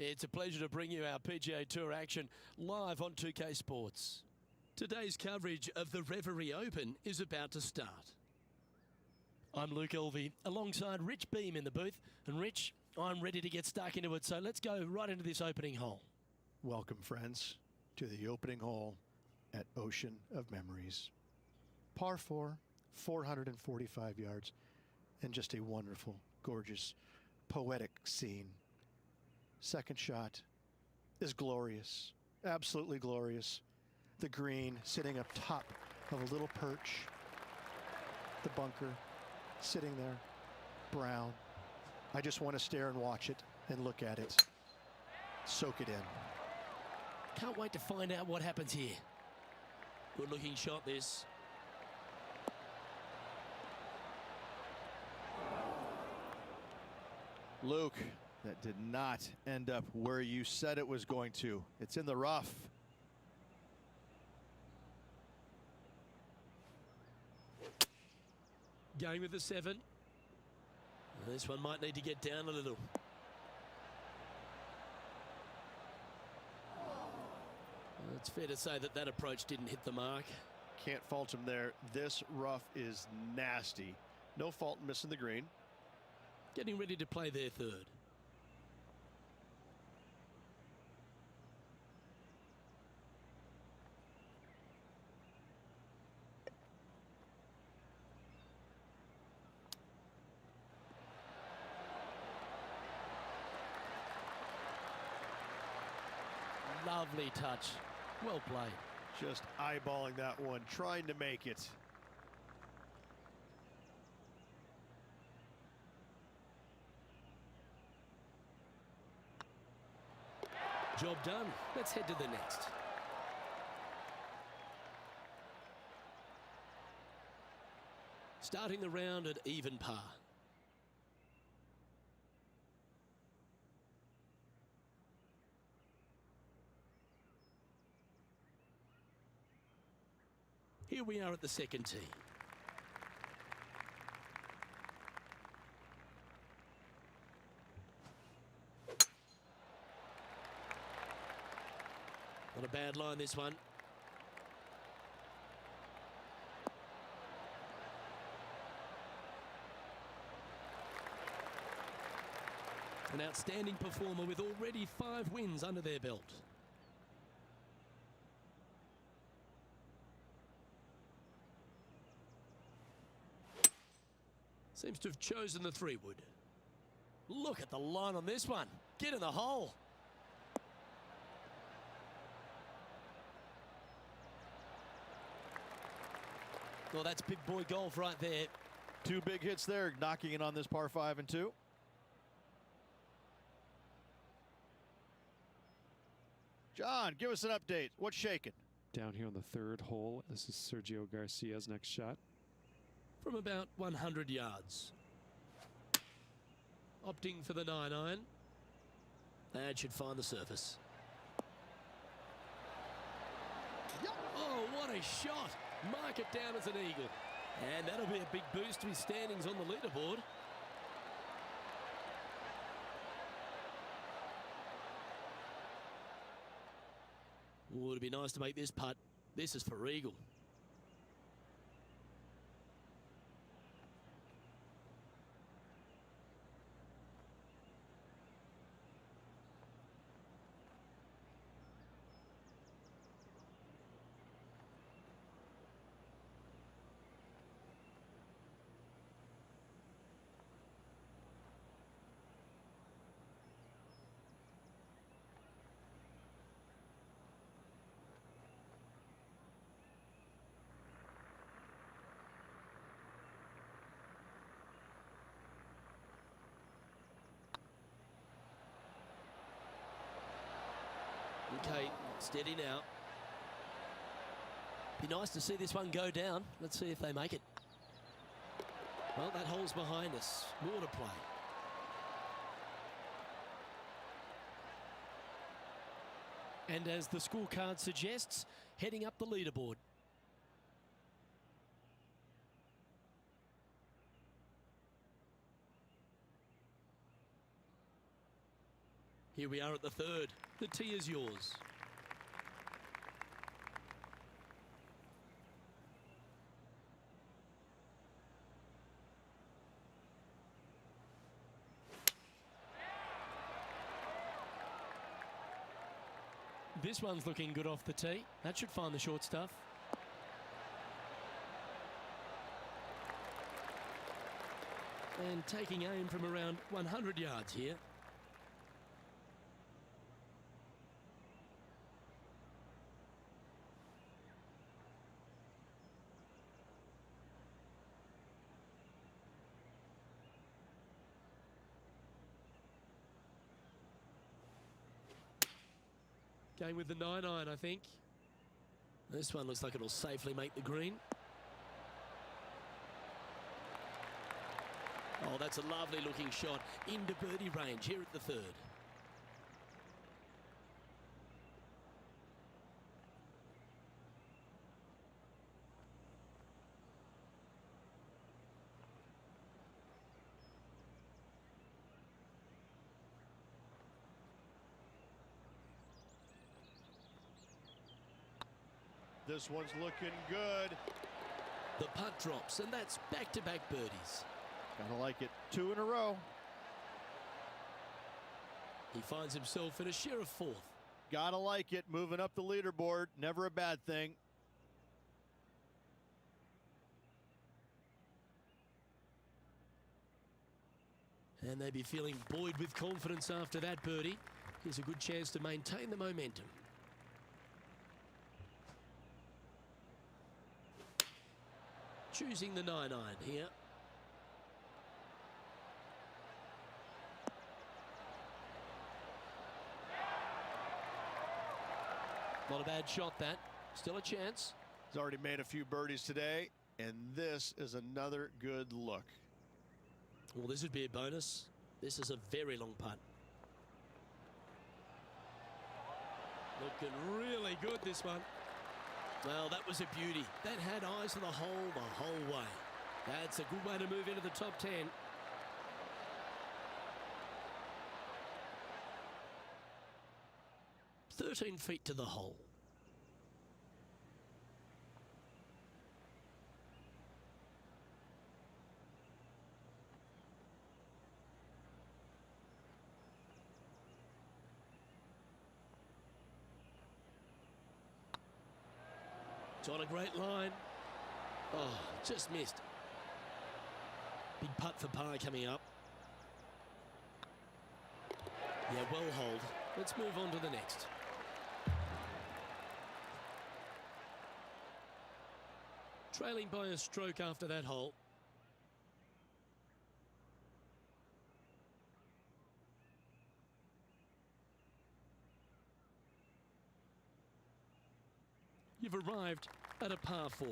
It's a pleasure to bring you our PGA Tour action live on 2K Sports. Today's coverage of the Riviera Open is about to start. I'm Luke Elvey alongside Rich Beam in the booth. And Rich, I'm ready to get stuck into it, so let's go right into this opening hole. Welcome, friends, to the opening hole at Ocean of Memories. Par 4, 445 yards, and just a wonderful, gorgeous, poetic scene. Second shot is glorious, absolutely glorious. The green sitting up top of a little perch. The bunker sitting there, brown. I just want to stare and watch it and look at it. Soak it in. Can't wait to find out what happens here. Good looking shot this. Luke, that did not end up where you said it was going to. It's in the rough. Going with the 7. This one might need to get down a little. It's fair to say that that approach didn't hit the mark. Can't fault him there. This rough is nasty. No fault in missing the green. Getting ready to play their third. Lovely touch. Well played. Just eyeballing that one, trying to make it. Job done. Let's head to the next. Starting the round at even par. Here we are at the second tee. Not a bad line, this one. An outstanding performer with already 5 wins under their belt. Seems to have chosen the 3-wood. Look at the line on this one. Get in the hole. Well, that's big boy golf right there. 2 big hits there, knocking in on this par 5 and 2. John, give us an update. What's shaking? Down here on the third hole, this is Sergio Garcia's next shot. From about 100 yards. Opting for the 9-iron. That should find the surface. Oh, what a shot. Mark it down as an eagle. And that'll be a big boost to his standings on the leaderboard. Oh, it'd be nice to make this putt. This is for eagle. Okay, steady now. Be nice to see this one go down. Let's see if they make it. Well, that hole's behind us. More to play. And as the scorecard suggests, heading up the leaderboard. Here we are at the third. The tee is yours. This one's looking good off the tee. That should find the short stuff. And taking aim from around 100 yards here. Going with the 9-iron, I think. This one looks like it'll safely make the green. Oh, that's a lovely looking shot into birdie range here at the third. This one's looking good. The putt drops, and that's back-to-back birdies. Gotta like it. 2 in a row. He finds himself in a share of fourth. Gotta like it. Moving up the leaderboard. Never a bad thing. And they'd be feeling buoyed with confidence after that birdie. Here's a good chance to maintain the momentum. Choosing the 9-iron here. Not a bad shot, that. Still a chance. He's already made a few birdies today, and this is another good look. Well, this would be a bonus. This is a very long putt. Looking really good, this one. Well, that was a beauty. That had eyes for the whole way. That's a good way to move into the top 10. "13 feet to the hole. It's on a great line. Oh, just missed. Big putt for par coming up. Yeah, well hold. Let's move on to the next. Trailing by a stroke after that hole. You've arrived at a par 4.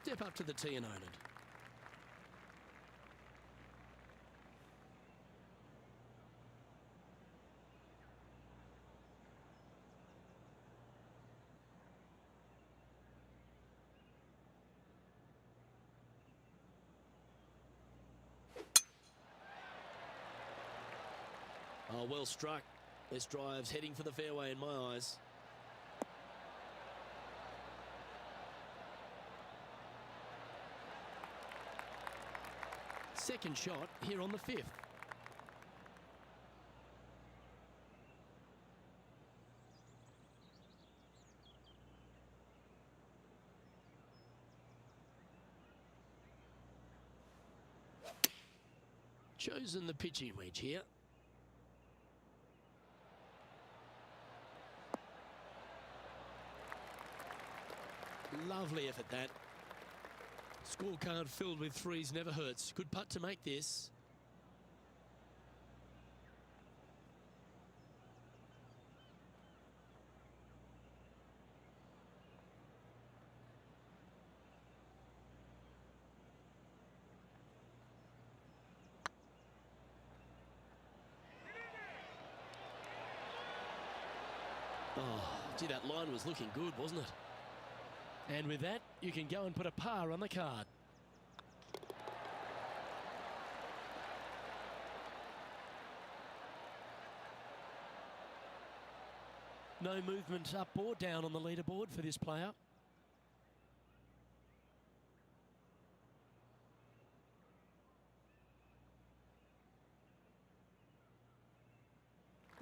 Step up to the tee and own it. Oh, well struck. This drive's heading for the fairway in my eyes. Second shot here on the 5th. Chosen the pitching wedge here. Lovely effort, that. Scorecard filled with threes never hurts. Good putt to make this. Oh, gee, that line was looking good, wasn't it? And with that, you can go and put a par on the card. No movement up or down on the leaderboard for this player.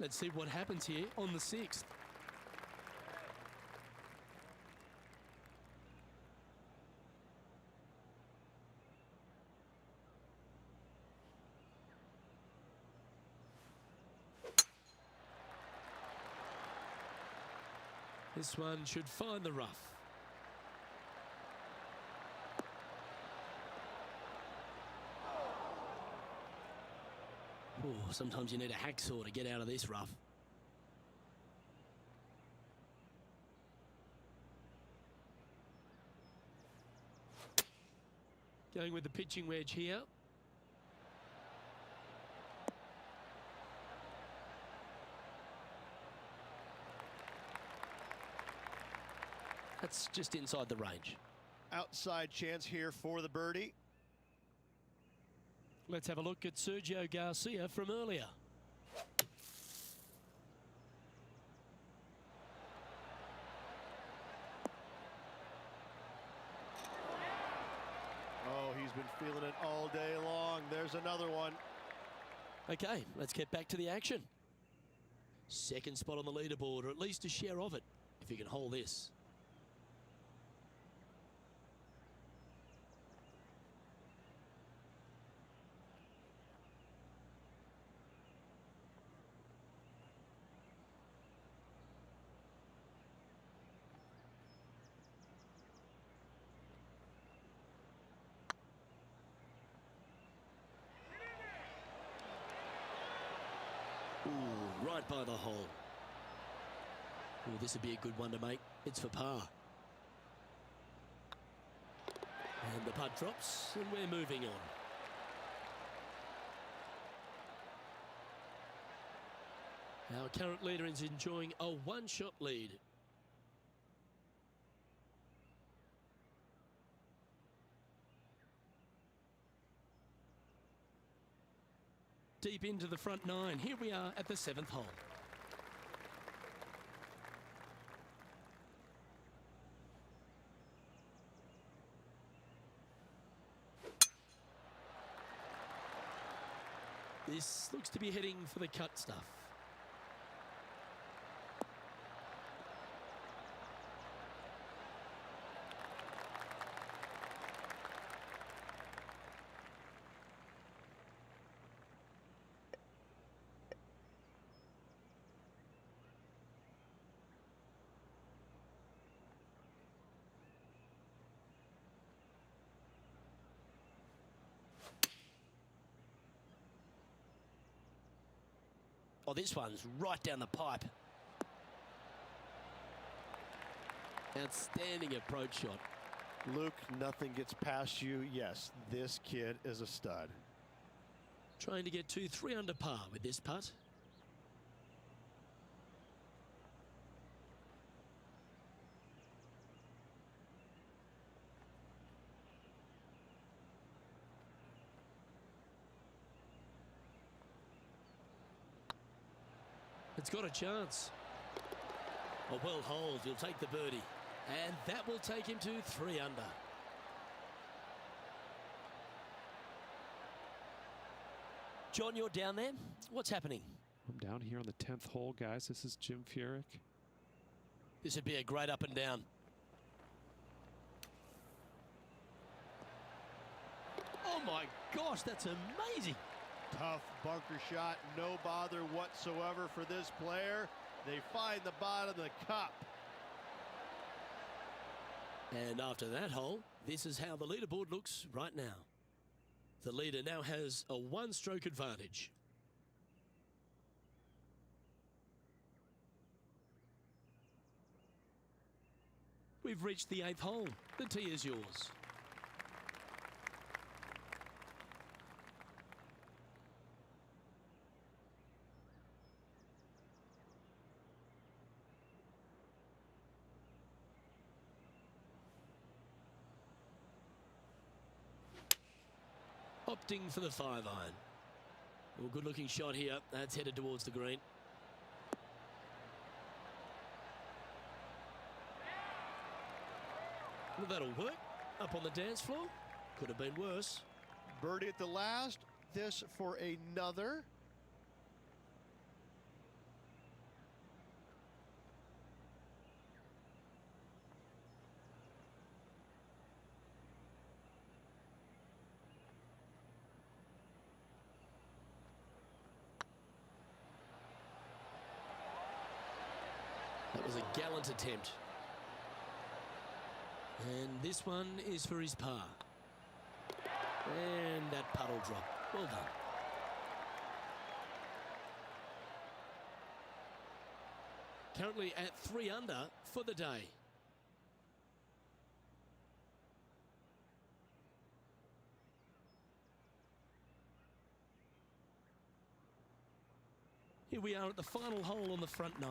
Let's see what happens here on the 6th. This one should find the rough. Oh, sometimes you need a hacksaw to get out of this rough. Going with the pitching wedge here. That's just inside the range. Outside chance here for the birdie. Let's have a look at Sergio Garcia from earlier. Oh, he's been feeling it all day long. There's another one. Okay, let's get back to the action. Second spot on the leaderboard, or at least a share of it, if you can hold this. Ooh, right by the hole. Ooh, this would be a good one to make. It's for par. And the putt drops, and we're moving on. Our current leader is enjoying a one-shot lead. Deep into the front 9. Here we are at the 7th hole. This looks to be heading for the cut stuff. Oh, this one's right down the pipe. Outstanding approach shot. Luke, nothing gets past you. Yes, this kid is a stud. Trying to get 2-3 under par with this putt. It's got a chance. A well holed, he'll take the birdie. And that will take him to 3 under. John, you're down there. What's happening? I'm down here on the 10th hole, guys. This is Jim Furyk. This would be a great up and down. Oh my gosh, that's amazing. Tough bunker shot, no bother whatsoever for this player. They find the bottom of the cup. And after that hole, this is how the leaderboard looks right now. The leader now has a 1-stroke advantage. We've reached the 8th hole. The tee is yours. Opting for the 5-iron. Well, good looking shot here. That's headed towards the green. Well, that'll work. Up on the dance floor. Could have been worse. Birdie at the last. This for another. That was a gallant attempt. And this one is for his par. And that puddle drop. Well done. Currently at 3 under for the day. Here we are at the final hole on the front 9.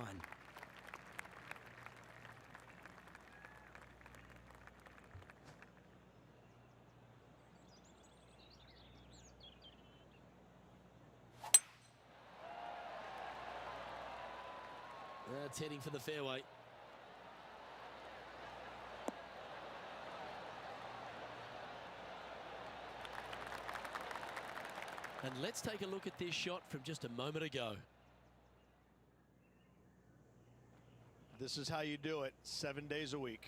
That's heading for the fairway. And let's take a look at this shot from just a moment ago. This is how you do it 7 days a week.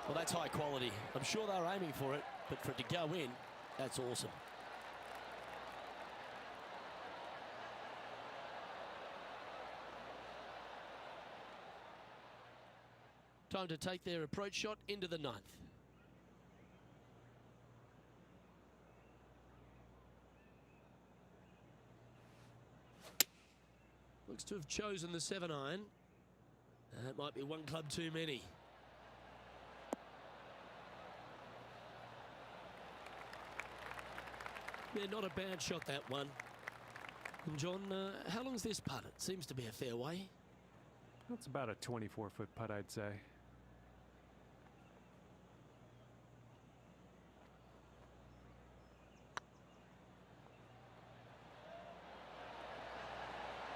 Well, that's high quality. I'm sure they're aiming for it, but for it to go in, that's awesome. Time to take their approach shot into the 9th. Looks to have chosen the 7-iron. That might be one club too many. Yeah, not a bad shot, that one. And John, how long's this putt? It seems to be a fair way. That's about a 24-foot putt, I'd say.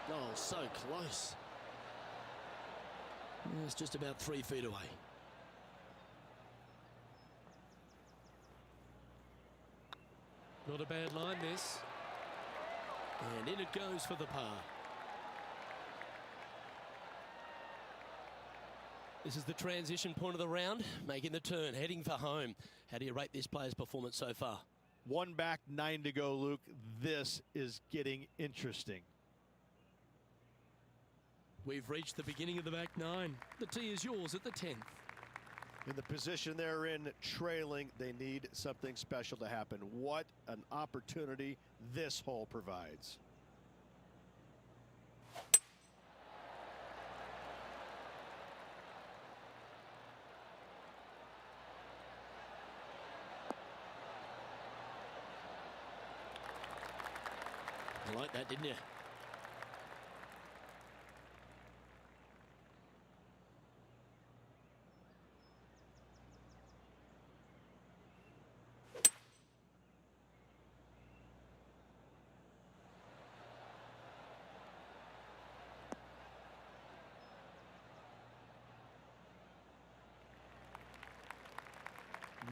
Oh, so close. It's just about 3 feet away. Not a bad line, this. And in it goes for the par. This is the transition point of the round, making the turn, heading for home. How do you rate this player's performance so far? 1 back, 9 to go, Luke. This is getting interesting. We've reached the beginning of the back 9. The tee is yours at the 10th. In the position they're in, trailing, they need something special to happen. What an opportunity this hole provides. You liked that, didn't you?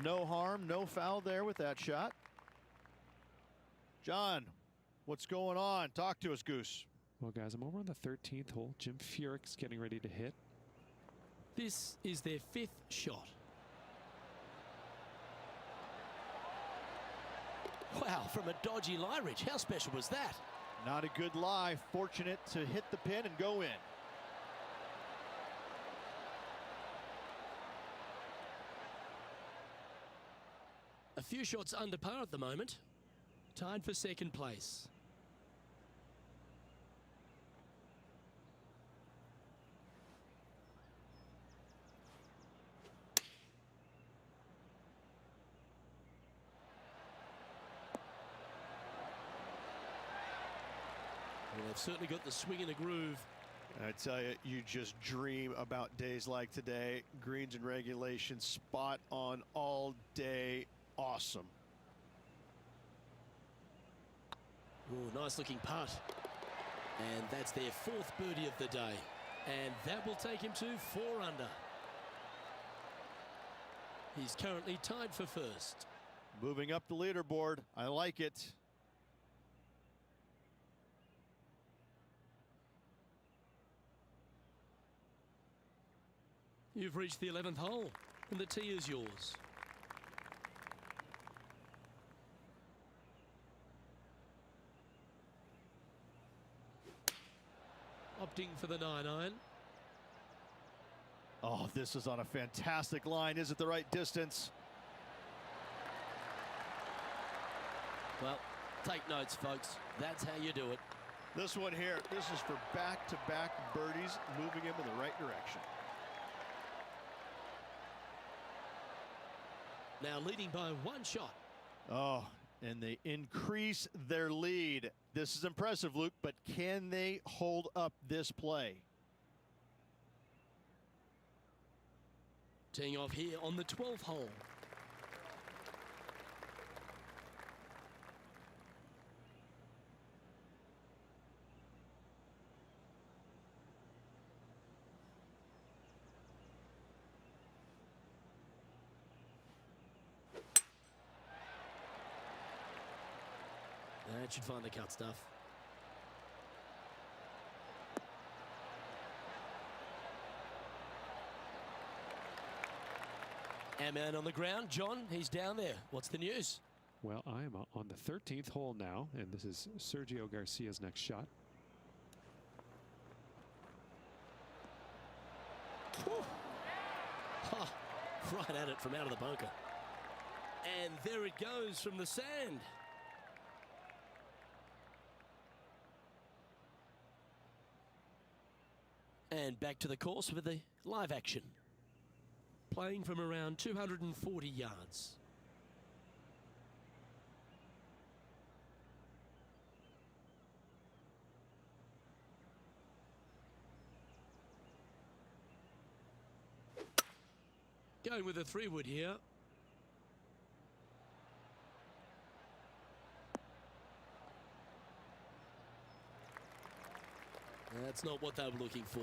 No harm, no foul there with that shot. John, what's going on? Talk to us, Goose. Well, guys, I'm over on the 13th hole. Jim Furyk's getting ready to hit. This is their 5th shot. Wow, from a dodgy lie, Rich. How special was that? Not a good lie. Fortunate to hit the pin and go in. A few shots under par at the moment. Tied for 2nd place. Well, they've certainly got the swing and the groove. I tell you, you just dream about days like today. Greens and regulation, spot on all day. Awesome. Oh, nice looking putt. And that's their 4th birdie of the day. And that will take him to 4 under. He's currently tied for first. Moving up the leaderboard. I like it. You've reached the 11th hole, and the tee is yours. Opting for the 9-iron. Oh, this is on a fantastic line. Is it the right distance? Well, take notes, folks. That's how you do it. This one here, this is for back-to-back birdies, moving him in the right direction. Now leading by 1 shot. Oh, and they increase their lead. This is impressive, Luke, but can they hold up this play? Teeing off here on the 12th hole. That should find the cut stuff. And man on the ground, John, he's down there. What's the news? Well, I am on the 13th hole now, and this is Sergio Garcia's next shot. Ha, right at it from out of the bunker. And there it goes from the sand. And back to the course with the live action. Playing from around 240 yards. Going with a 3-wood here. That's not what they were looking for.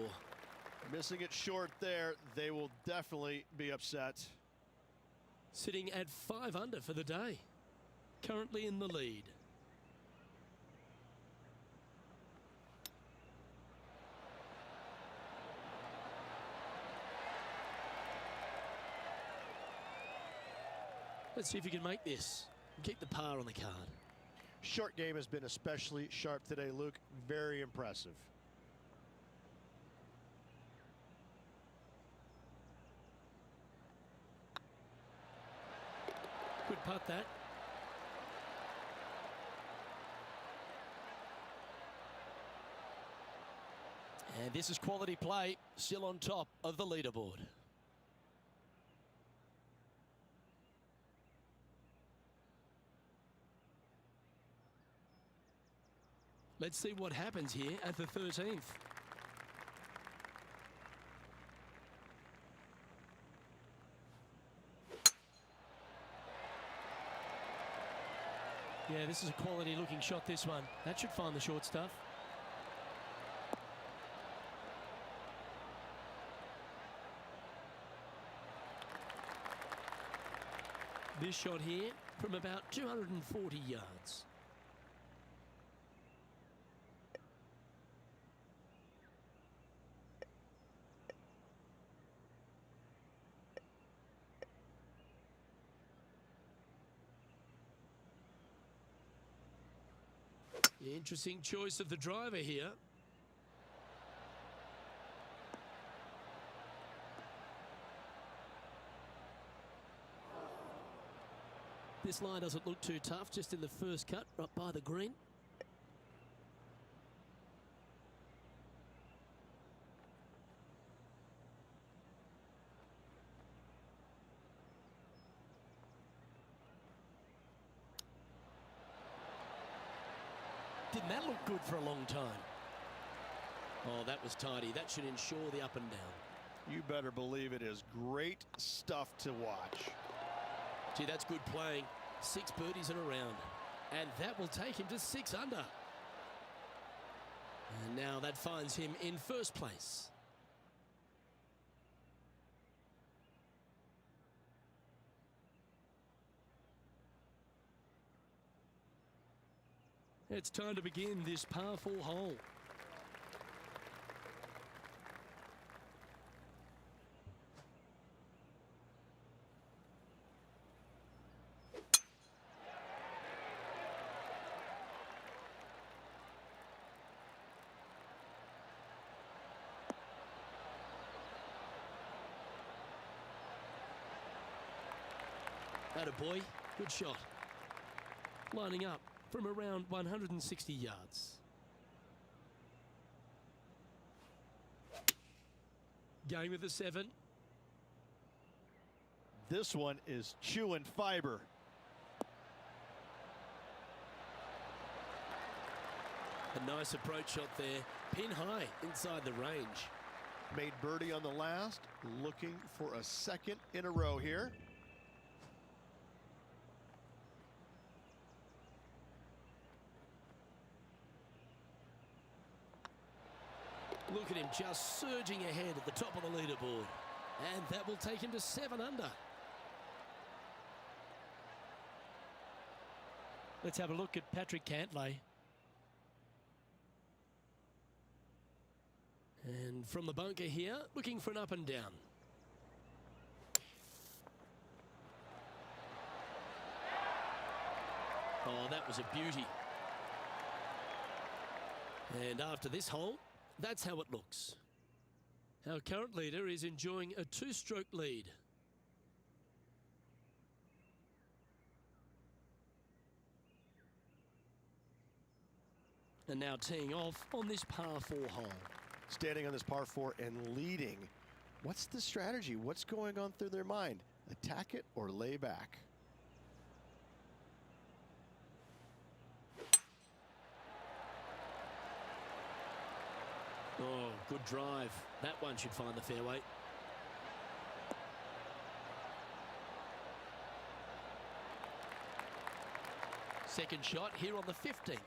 Missing it short there. They will definitely be upset. Sitting at 5 under for the day. Currently in the lead. Let's see if you can make this. Keep the par on the card. Short game has been especially sharp today, Luke. Very impressive. Good putt, that. And this is quality play, still on top of the leaderboard. Let's see what happens here at the 13th. Yeah, this is a quality looking shot, this one. That should find the short stuff. This shot here from about 240 yards. Interesting choice of the driver here. This line doesn't look too tough, just in the first cut, right by the green. Didn't that look good for a long time? Oh, that was tidy. That should ensure the up and down. You better believe it is great stuff to watch. Gee, that's good playing. 6 birdies in a round. And that will take him to 6 under. And now that finds him in first place. It's time to begin this par 4 hole. Attaboy, good shot. Lining up from around 160 yards. Going with the 7. This one is chewing fiber. A nice approach shot there. Pin high inside the range. Made birdie on the last, looking for a second in a row here. Look at him just surging ahead at the top of the leaderboard. And that will take him to 7 under. Let's have a look at Patrick Cantley. And from the bunker here, looking for an up and down. Oh, that was a beauty. And after this hole, that's how it looks. Our current leader is enjoying a 2-stroke lead. And now teeing off on this par 4 hole. Standing on this par 4 and leading. What's the strategy? What's going on through their mind? Attack it or lay back? Oh, good drive. That one should find the fairway. Second shot here on the 15th.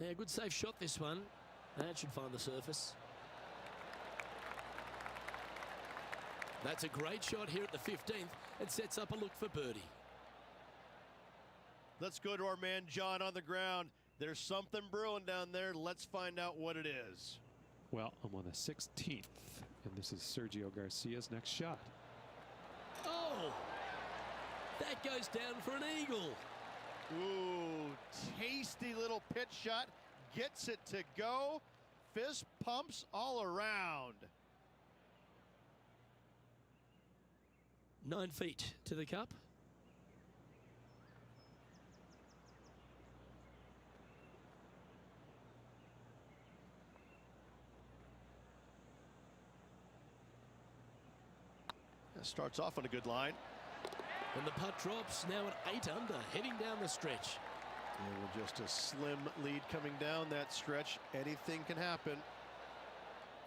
Yeah, good safe shot this one. That should find the surface. That's a great shot here at the 15th. It sets up a look for birdie. Let's go to our man John on the ground. There's something brewing down there. Let's find out what it is. Well, I'm on the 16th, and this is Sergio Garcia's next shot. Oh! That goes down for an eagle. Ooh, tasty little pitch shot. Gets it to go. Fist pumps all around. 9 feet to the cup. That starts off on a good line. And the putt drops now at 8 under, heading down the stretch. And with just a slim lead coming down that stretch, anything can happen.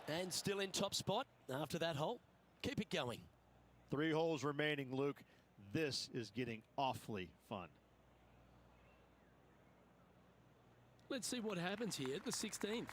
And still in top spot after that hole. Keep it going. 3 holes remaining, Luke. This is getting awfully fun. Let's see what happens here at the 16th.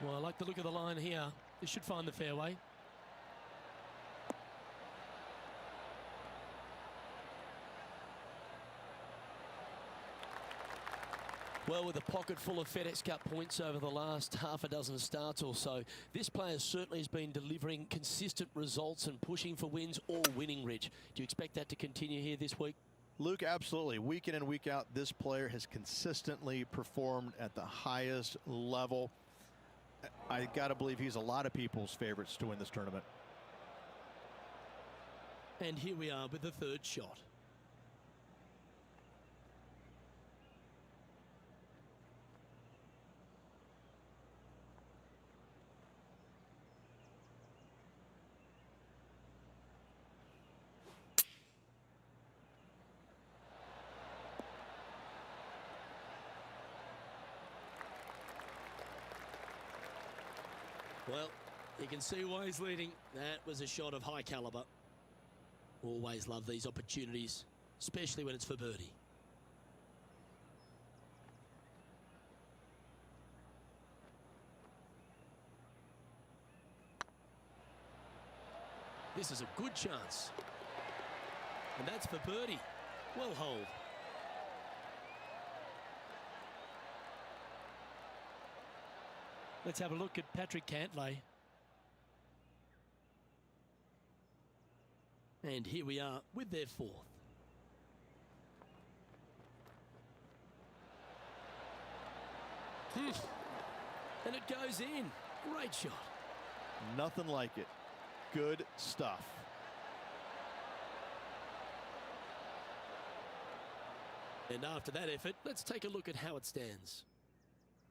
Well, I like the look of the line here. This should find the fairway. Well, with a pocket full of FedEx Cup points over the last half a dozen starts or so, this player certainly has been delivering consistent results and pushing for wins or winning, Rich. Do you expect that to continue here this week? Luke, absolutely. Week in and week out, this player has consistently performed at the highest level. I got to believe he's a lot of people's favorites to win this tournament. And here we are with the 3rd shot. Well, you can see why he's leading. That was a shot of high caliber. Always love these opportunities, especially when it's for birdie. This is a good chance. And that's for birdie. Well holed. Let's have a look at Patrick Cantley. And here we are with their fourth. And it goes in. Great shot. Nothing like it. Good stuff. And after that effort, let's take a look at how it stands.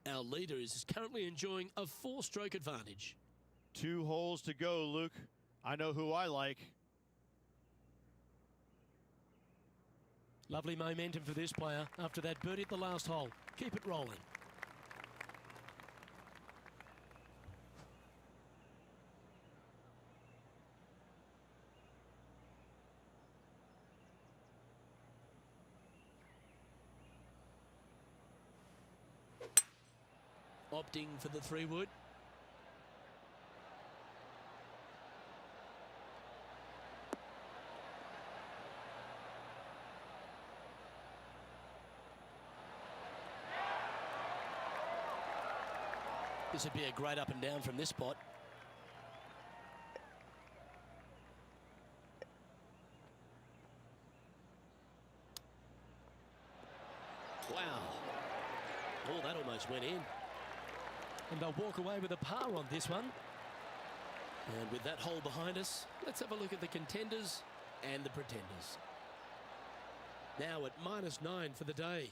Our leader is currently enjoying a 4-stroke advantage. 2 holes to go, Luke. I know who I like. Lovely momentum for this player after that birdie at the last hole. Keep it rolling. Opting for the 3-wood. This would be a great up and down from this spot. Wow. Oh, that almost went in. And they'll walk away with a par on this one. And with that hole behind us, let's have a look at the contenders and the pretenders. Now at -9 for the day.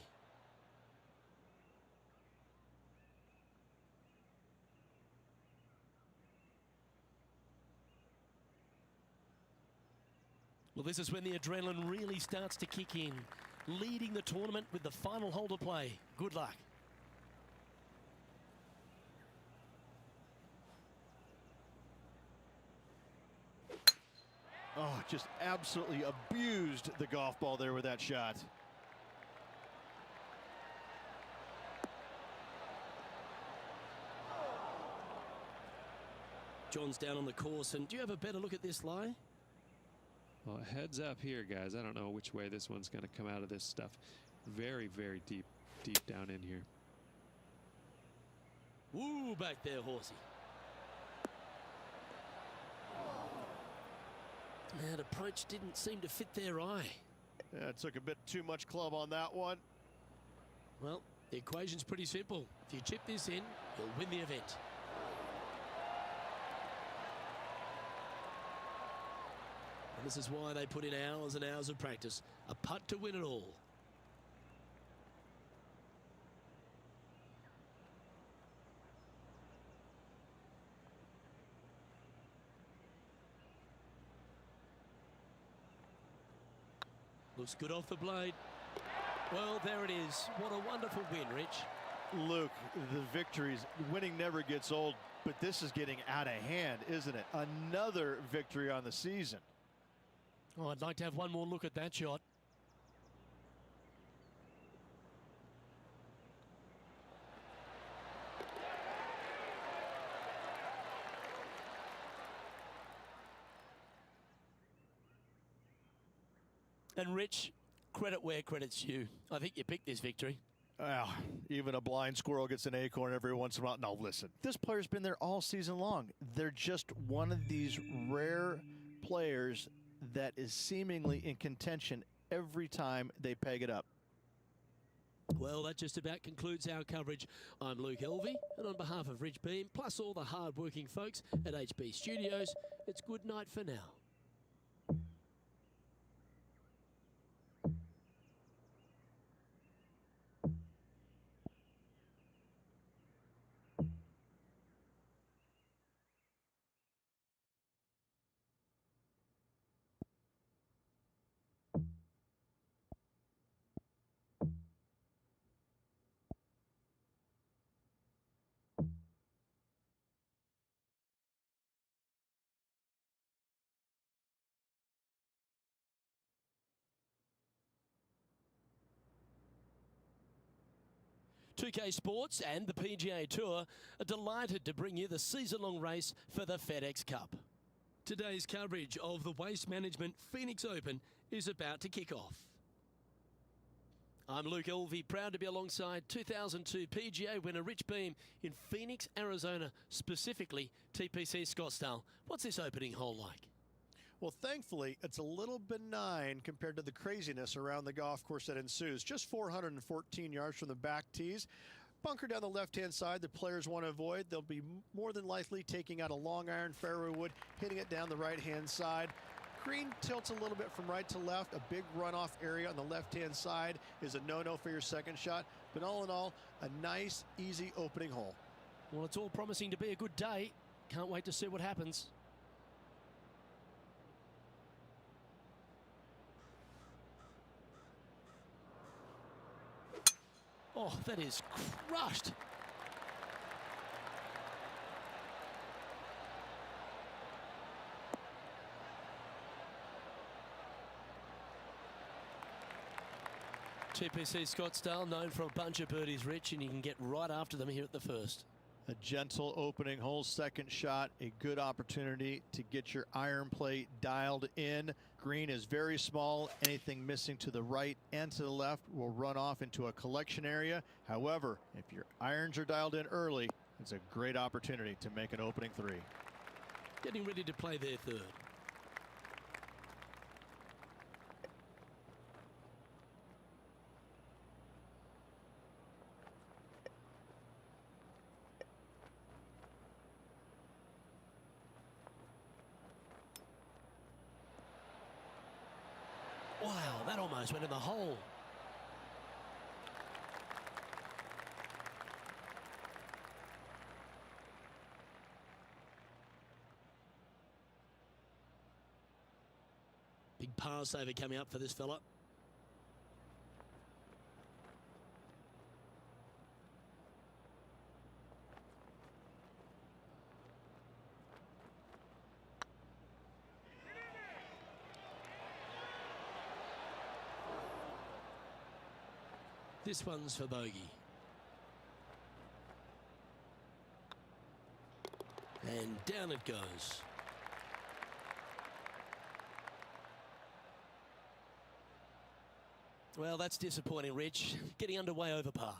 Well, this is when the adrenaline really starts to kick in. Leading the tournament with the final hole to play. Good luck. Oh, just absolutely abused the golf ball there with that shot. John's down on the course, and do you have a better look at this lie? Well, heads up here, guys. I don't know which way this one's going to come out of this stuff. Very, very deep down in here. Woo, back there, horsey. That approach didn't seem to fit their eye. Yeah, it took a bit too much club on that one. Well, the equation's pretty simple. If you chip this in, you'll win the event. And this is why they put in hours and hours of practice. A putt to win it all. Looks good off the blade. Well, there it is. What a wonderful win, Rich. Luke, the victories, winning never gets old, but this is getting out of hand, isn't it? Another victory on the season. Oh, I'd like to have one more look at that shot. And Rich, credit where credit's due. I think you picked this victory. Well, even a blind squirrel gets an acorn every once in a while. Now listen, this player's been there all season long. They're just one of these rare players that is seemingly in contention every time they peg it up. Well, that just about concludes our coverage. I'm Luke Elvey, and on behalf of Rich Beam, plus all the hard-working folks at HB Studios, it's good night for now. 2K Sports and the PGA Tour are delighted to bring you the season-long race for the FedEx Cup. Today's coverage of the Waste Management Phoenix Open is about to kick off. I'm Luke Elvey, proud to be alongside 2002 PGA winner Rich Beem in Phoenix, Arizona, specifically TPC Scottsdale. What's this opening hole like? Well, thankfully, it's a little benign compared to the craziness around the golf course that ensues. Just 414 yards from the back tees. Bunker down the left-hand side, the players want to avoid. They'll be more than likely taking out a long iron fairway wood, hitting it down the right-hand side. Green tilts a little bit from right to left. A big runoff area on the left-hand side is a no-no for your second shot. But all in all, a nice, easy opening hole. Well, it's all promising to be a good day. Can't wait to see what happens. Oh, that is crushed. TPC Scottsdale, known for a bunch of birdies, Rich, and you can get right after them here at the first. A gentle opening hole, second shot, a good opportunity to get your iron play dialed in. Green is very small. Anything missing to the right and to the left will run off into a collection area. However, if your irons are dialed in early, it's a great opportunity to make an opening three. Getting ready to play their third. Wow, that almost went in the hole. Big par saver coming up for this fella. This one's for bogey. And down it goes. Well, that's disappointing, Rich. Getting underway over par.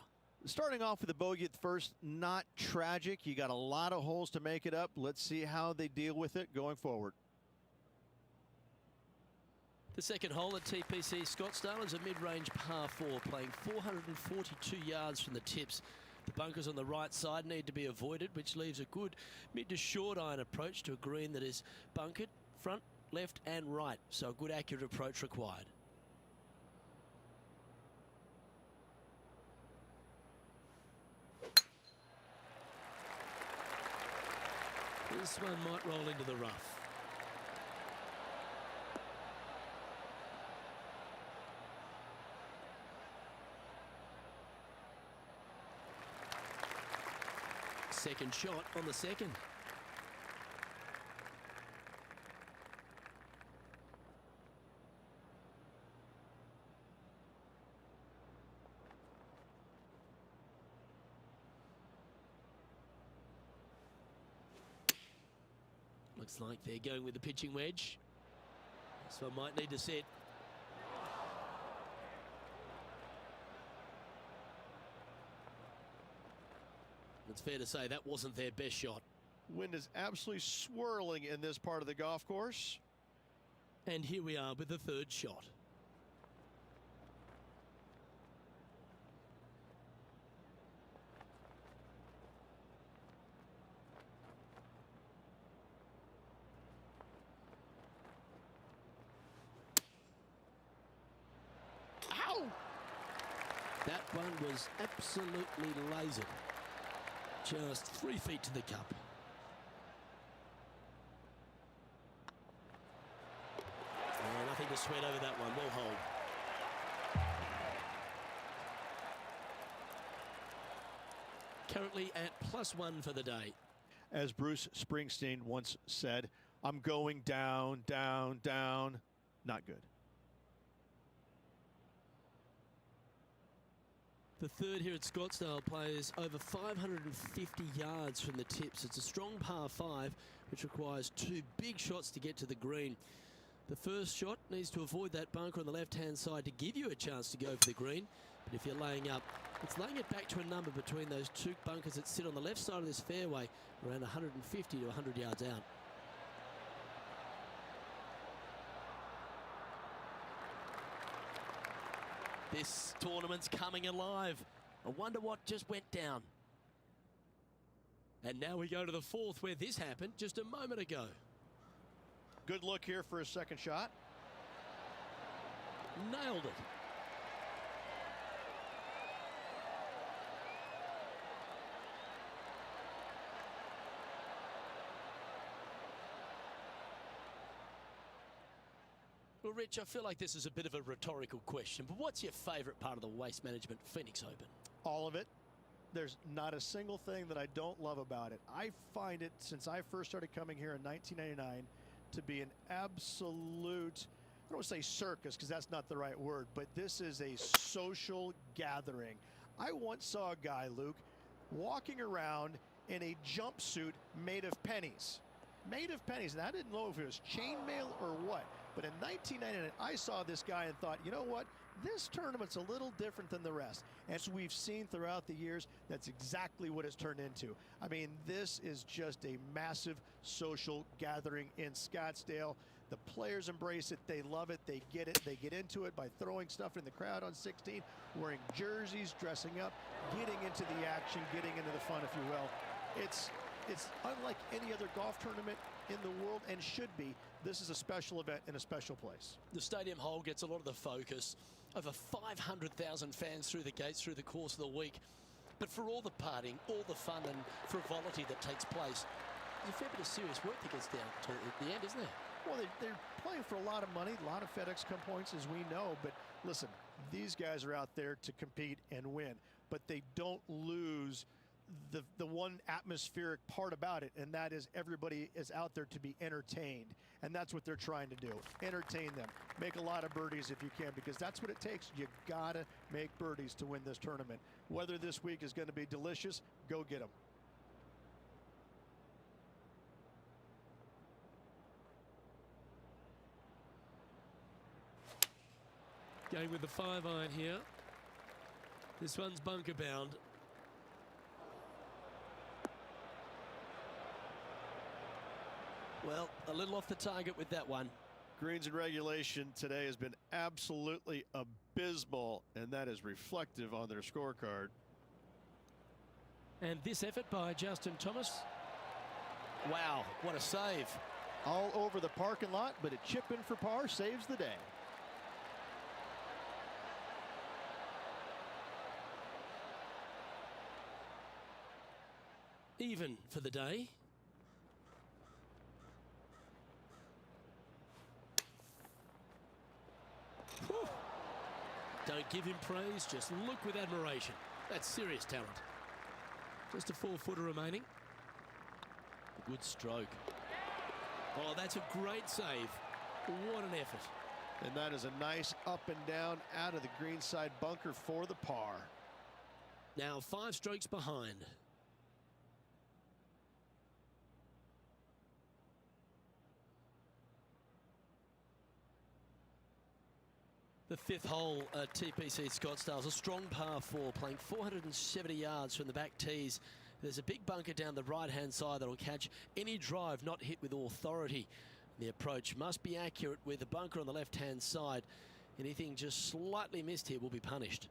Starting off with a bogey at first, not tragic. You got a lot of holes to make it up. Let's see how they deal with it going forward. The second hole at TPC Scottsdale is a mid-range par 4, playing 442 yards from the tips. The bunkers on the right side need to be avoided, which leaves a good mid to short iron approach to a green that is bunkered front, left and right. So a good accurate approach required. This one might roll into the rough. Second shot on the second. Looks like they're going with the pitching wedge. This one might need to set. It's fair to say that wasn't their best shot. Wind is absolutely swirling in this part of the golf course. And here we are with the third shot. Ow! That one was absolutely lasered. Just 3 feet to the cup. Oh, nothing to sweat over that one. Well hold. Currently at +1 for the day. As Bruce Springsteen once said, I'm going down, down, down. Not good. The third here at Scottsdale plays over 550 yards from the tips. It's a strong par 5, which requires 2 big shots to get to the green. The first shot needs to avoid that bunker on the left-hand side to give you a chance to go for the green. But if you're laying up, it's laying it back to a number between those 2 bunkers that sit on the left side of this fairway, around 150 to 100 yards out. This tournament's coming alive. I wonder what just went down. And now we go to the 4th, where this happened just a moment ago. Good look here for a second shot. Nailed it. Well, Rich, I feel like this is a bit of a rhetorical question, but what's your favourite part of the Waste Management Phoenix Open? All of it. There's not a single thing that I don't love about it. I find it, since I first started coming here in 1999, to be an absolute, I don't want to say circus because that's not the right word, but this is a social gathering. I once saw a guy, Luke, walking around in a jumpsuit made of pennies. Made of pennies. And I didn't know if it was chainmail or what. But in 1999, I saw this guy and thought, you know what? This tournament's a little different than the rest. As we've seen throughout the years, that's exactly what it's turned into. I mean, this is just a massive social gathering in Scottsdale. The players embrace it. They love it. They get it. They get into it by throwing stuff in the crowd on 16, wearing jerseys, dressing up, getting into the action, getting into the fun, if you will. It's unlike any other golf tournament in the world, and should be. This is a special event in a special place. The stadium hole gets a lot of the focus. Over 500,000 fans through the gates through the course of the week. But for all the partying, all the fun and frivolity that takes place, there's a fair bit of serious work that gets down to the end, isn't there? Well, they're playing for a lot of money, a lot of FedEx Cup points, as we know. But listen, these guys are out there to compete and win. But they don't lose the one atmospheric part about it, and that is everybody is out there to be entertained, and that's what they're trying to do. Entertain them. Make a lot of birdies if you can, because that's what it takes. You gotta make birdies to win this tournament. Whether this week is going to be delicious, go get them. Going with the 5-iron here. This one's bunker bound. Well, a little off the target with that one. Greens and regulation today has been absolutely abysmal, and that is reflective on their scorecard. And this effort by Justin Thomas. Wow, what a save. All over the parking lot, but a chip in for par saves the day. Even for the day. Whew. Don't give him praise, just look with admiration. That's serious talent. Just a 4-footer remaining. A good stroke. Oh, that's a great save. What an effort. And that is a nice up and down out of the greenside bunker for the par. Now 5 strokes behind. The 5th hole at TPC Scottsdale is a strong par 4, playing 470 yards from the back tees. There's a big bunker down the right-hand side that will catch any drive not hit with authority. The approach must be accurate with the bunker on the left-hand side. Anything just slightly missed here will be punished.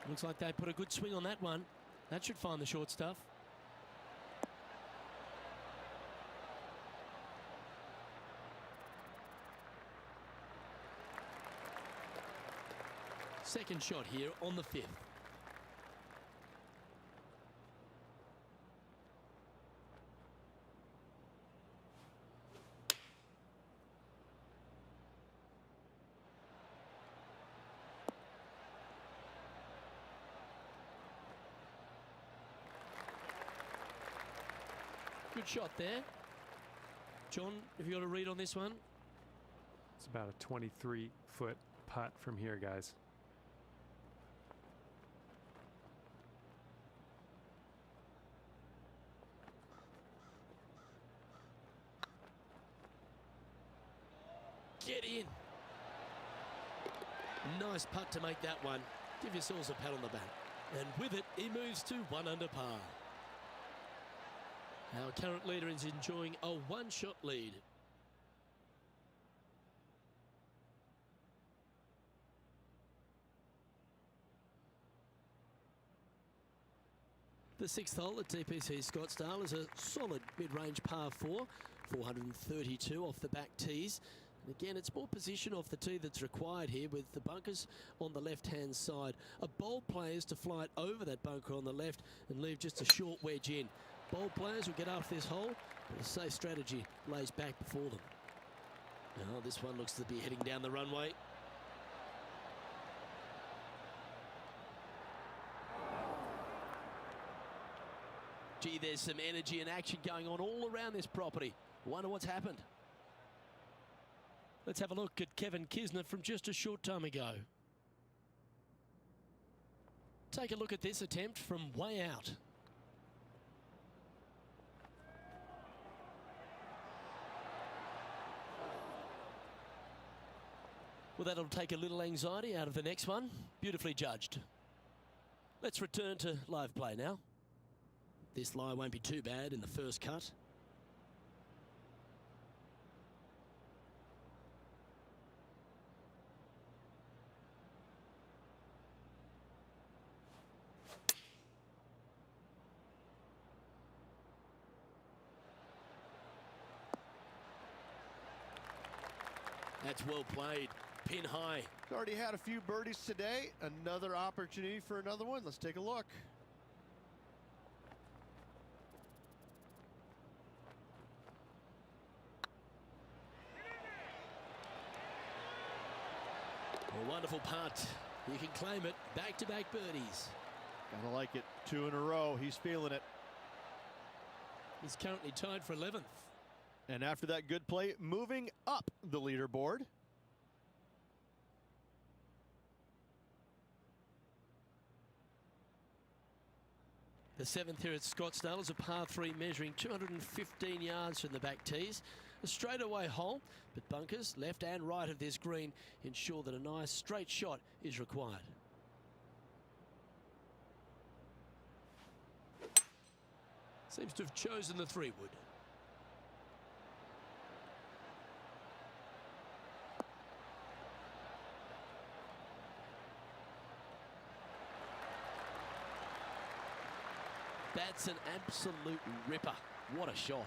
Looks like they put a good swing on that one. That should find the short stuff. Second shot here on the 5th. Good shot there. John, have you got a read on this one? It's about a 23-foot putt from here, guys. Get in. Nice putt to make that one. Give yourselves a pat on the back. And with it, he moves to 1 under par. Our current leader is enjoying a one-shot lead. The 6th hole at TPC Scottsdale is a solid mid-range par 4, 432 off the back tees. And again, it's more position off the tee that's required here, with the bunkers on the left-hand side. A bold player is to fly it over that bunker on the left and leave just a short wedge in. Bold players will get off this hole, but a safe strategy lays back before them. Now, this one looks to be heading down the runway. Gee, there's some energy and action going on all around this property. Wonder what's happened. Let's have a look at Kevin Kisner from just a short time ago. Take a look at this attempt from way out. Well, that'll take a little anxiety out of the next one. Beautifully judged. Let's return to live play now. This lie won't be too bad in the first cut. That's well played. Pin high. He's already had a few birdies today. Another opportunity for another one. Let's take a look. A wonderful putt. You can claim it. Back-to-back birdies. Gotta like it. 2 in a row. He's feeling it. He's currently tied for 11th. And after that good play, moving up the leaderboard. The 7th here at Scottsdale is a par 3 measuring 215 yards from the back tees. A straightaway hole, but bunkers left and right of this green ensure that a nice straight shot is required. Seems to have chosen the 3-wood. That's an absolute ripper. What a shot.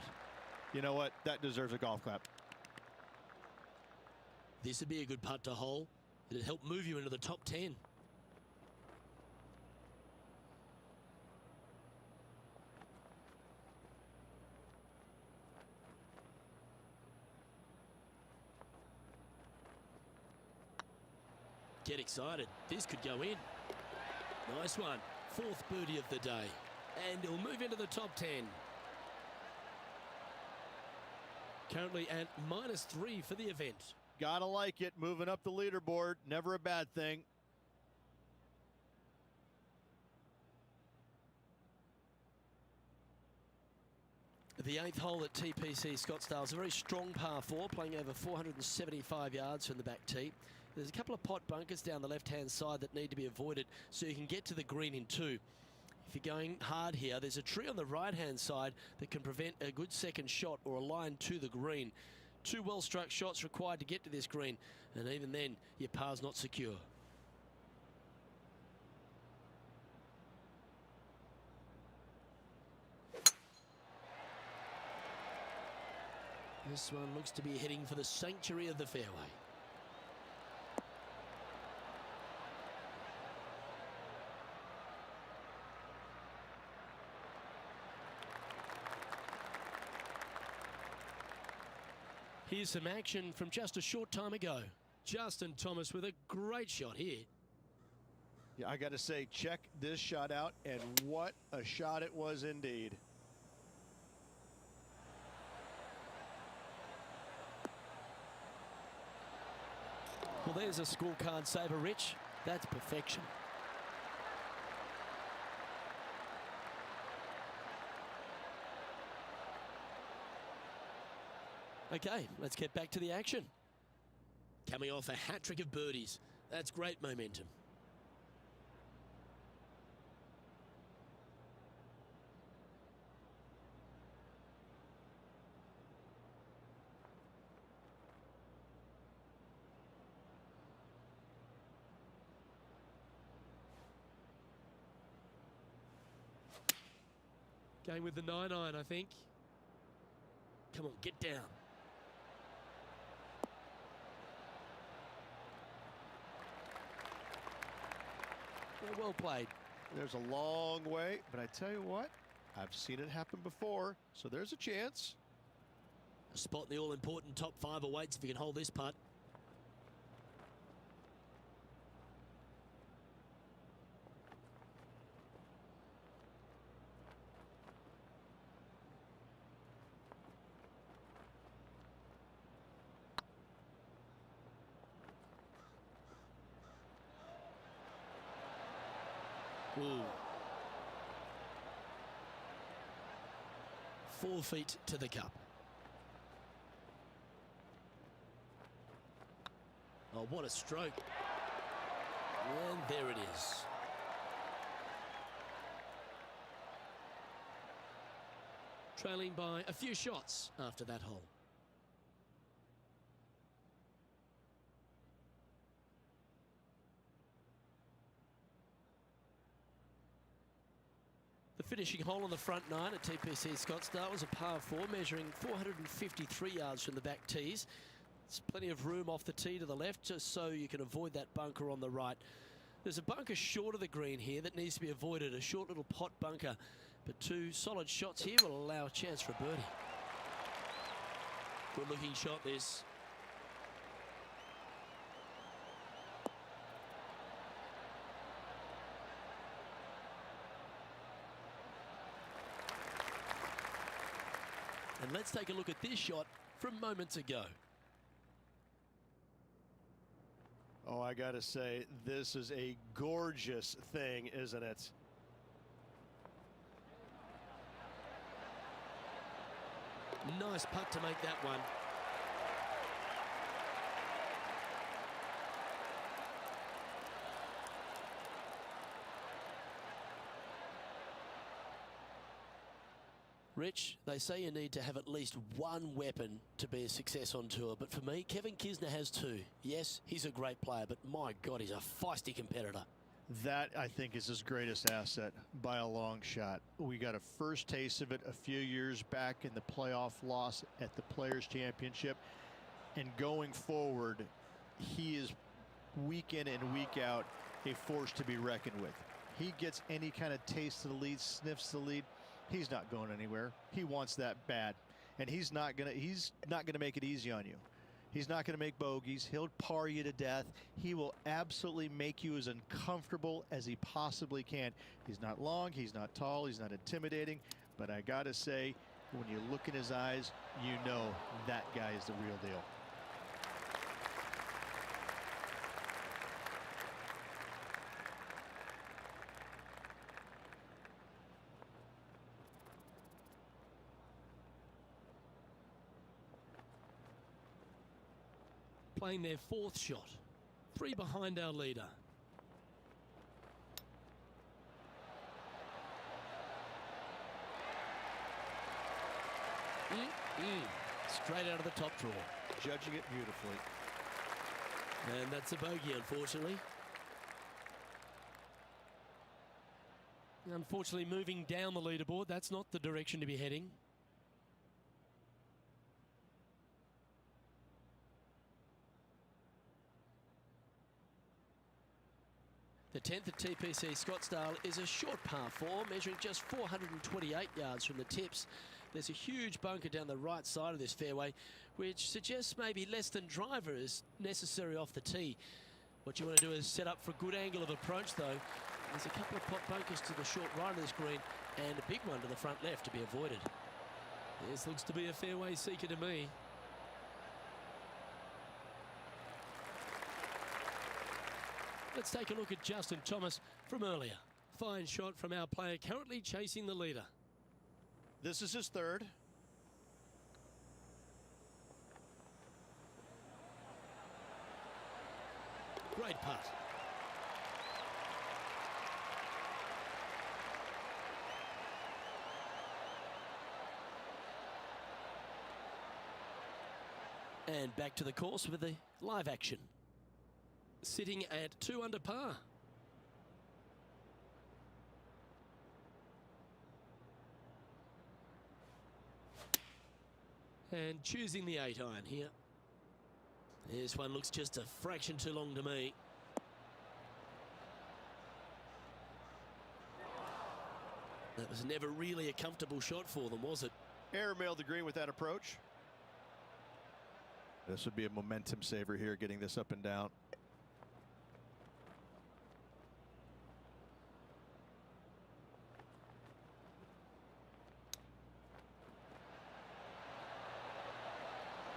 You know what? That deserves a golf clap. This would be a good putt to hole. It'd help move you into the top 10. Get excited. This could go in. Nice one. 4th birdie of the day. And he'll move into the top 10. Currently at -3 for the event. Gotta like it. Moving up the leaderboard. Never a bad thing. The 8th hole at TPC Scottsdale is a very strong par 4, playing over 475 yards from the back tee. There's a couple of pot bunkers down the left-hand side that need to be avoided so you can get to the green in 2. If you're going hard here, there's a tree on the right-hand side that can prevent a good second shot or a line to the green. 2 well-struck shots required to get to this green, and even then, your par's not secure. This one looks to be heading for the sanctuary of the fairway. Here's some action from just a short time ago. Justin Thomas with a great shot here. Yeah, I got to say, check this shot out, and what a shot it was indeed. Well, there's a scorecard saver, Rich. That's perfection. Okay, let's get back to the action. Coming off a hat-trick of birdies. That's great momentum. Going with the 9-iron, I think. Come on, get down. Yeah, well played. There's a long way, but I tell you what, I've seen it happen before, so there's a chance. A spot in the all-important top 5 awaits if you can hold this putt. Ooh. 4 feet to the cup. Oh, what a stroke. And there it is. Trailing by a few shots after that hole. The finishing hole on the front 9 at TPC Scottsdale was a par 4 measuring 453 yards from the back tees. There's plenty of room off the tee to the left just so you can avoid that bunker on the right. There's a bunker short of the green here that needs to be avoided, a short little pot bunker. But 2 solid shots here will allow a chance for a birdie. Good looking shot this. And let's take a look at this shot from moments ago. Oh, I gotta say, this is a gorgeous thing, isn't it? Nice putt to make that one. Rich, they say you need to have at least one weapon to be a success on tour, but for me, Kevin Kisner has 2. Yes, he's a great player, but my God, he's a feisty competitor. That, I think, is his greatest asset by a long shot. We got a first taste of it a few years back in the playoff loss at the Players' Championship. And going forward, he is week in and week out a force to be reckoned with. He gets any kind of taste of the lead, sniffs the lead, he's not going anywhere. He wants that bad. And he's not gonna make it easy on you. He's not going to make bogeys. He'll par you to death. He will absolutely make you as uncomfortable as he possibly can. He's not long. He's not tall. He's not intimidating. But I got to say, when you look in his eyes, you know that guy is the real deal. Playing their 4th shot. 3 behind our leader. Straight out of the top drawer. Judging it beautifully. And that's a bogey, unfortunately. Unfortunately, moving down the leaderboard, that's not the direction to be heading. The 10th at TPC Scottsdale is a short par 4, measuring just 428 yards from the tips. There's a huge bunker down the right side of this fairway, which suggests maybe less than driver is necessary off the tee. What you want to do is set up for a good angle of approach, though. There's a couple of pot bunkers to the short right of this green and a big one to the front left to be avoided. This looks to be a fairway seeker to me. Let's take a look at Justin Thomas from earlier. Fine shot from our player currently chasing the leader. This is his third. Great putt. And back to the course with the live action. Sitting at 2 under par. And choosing the 8-iron here. This one looks just a fraction too long to me. That was never really a comfortable shot for them, was it? Airmailed the green with that approach. This would be a momentum saver here, getting this up and down.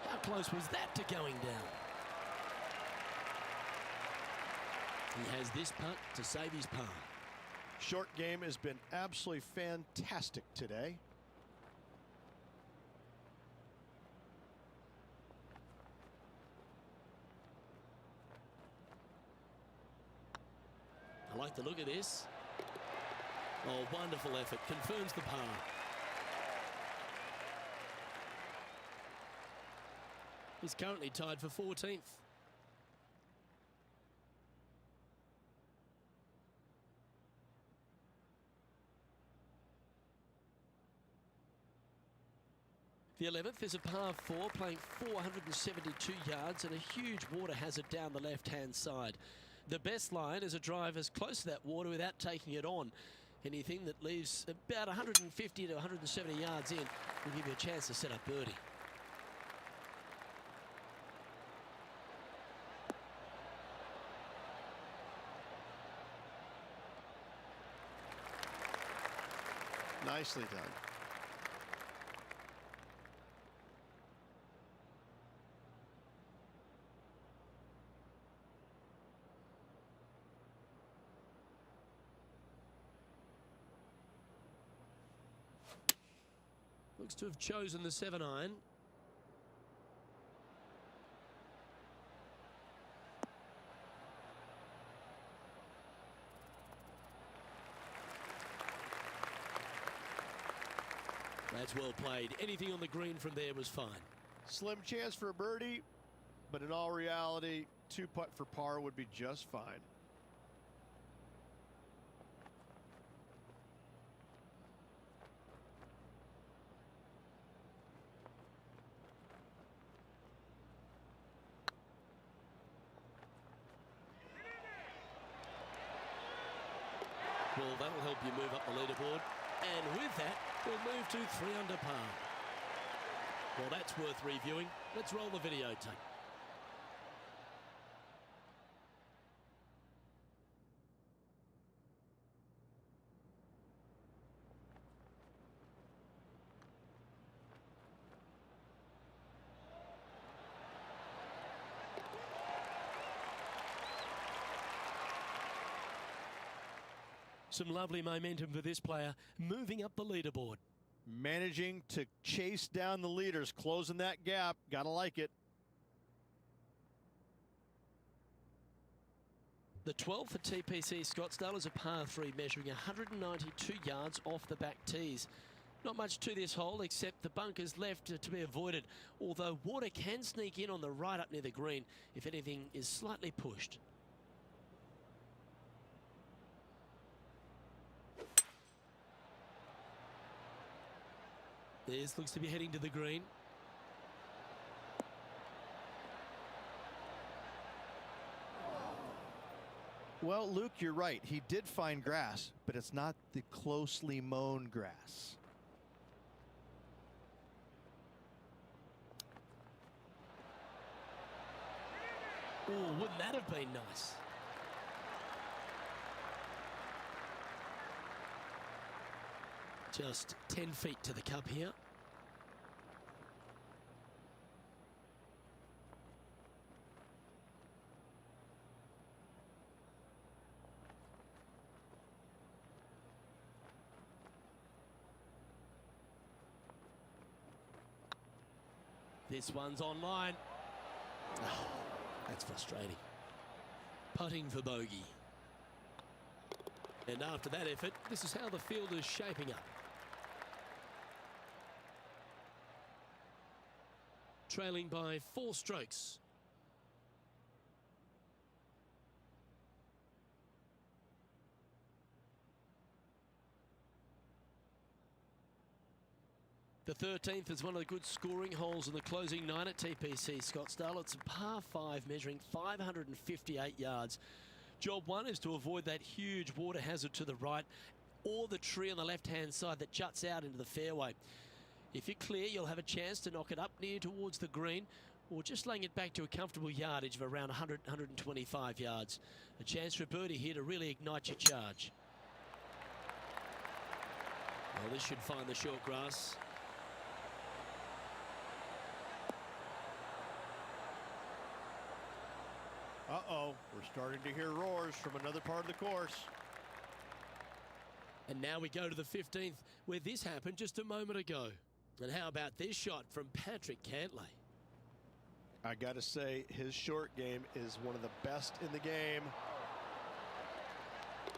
How close was that to going down? He has this putt to save his par. Short game has been absolutely fantastic today. I like the look of this. Oh, wonderful effort. Confirms the par. He's currently tied for 14th. The 11th is a par 4, playing 472 yards and a huge water hazard down the left-hand side. The best line is a drive as close to that water without taking it on. Anything that leaves about 150 to 170 yards in will give you a chance to set up birdie. Nicely done. Looks to have chosen the 7-iron. That's well played. Anything on the green from there was fine. Slim chance for a birdie, but in all reality, 2-putt for par would be just fine. Well, that'll help you move up the leaderboard. And with that, we'll move to 3 under par. Well, that's worth reviewing. Let's roll the videotape. Some lovely momentum for this player, moving up the leaderboard. Managing to chase down the leaders, closing that gap. Gotta like it. The 12 for TPC Scottsdale is a par 3 measuring 192 yards off the back tees. Not much to this hole except the bunkers left to be avoided, although water can sneak in on the right up near the green if anything is slightly pushed. This looks to be heading to the green. Well, Luke, you're right. He did find grass, but it's not the closely mown grass. Oh, wouldn't that have been nice? Just 10 feet to the cup here. This one's online. Oh, that's frustrating. Putting for bogey. And after that effort, this is how the field is shaping up. Trailing by 4 strokes. The 13th is one of the good scoring holes in the closing 9 at TPC Scottsdale. It's a par 5 measuring 558 yards. Job 1 is to avoid that huge water hazard to the right or the tree on the left-hand side that juts out into the fairway. If you're clear, you'll have a chance to knock it up near towards the green or just laying it back to a comfortable yardage of around 100, 125 yards. A chance for a birdie here to really ignite your charge. Well, this should find the short grass. Uh-oh, we're starting to hear roars from another part of the course. And now we go to the 15th, where this happened just a moment ago. And how about this shot from Patrick Cantley? I got to say, his short game is one of the best in the game.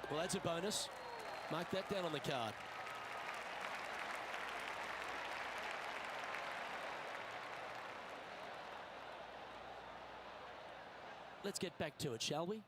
Well, that's a bonus. Mark that down on the card. Let's get back to it, shall we?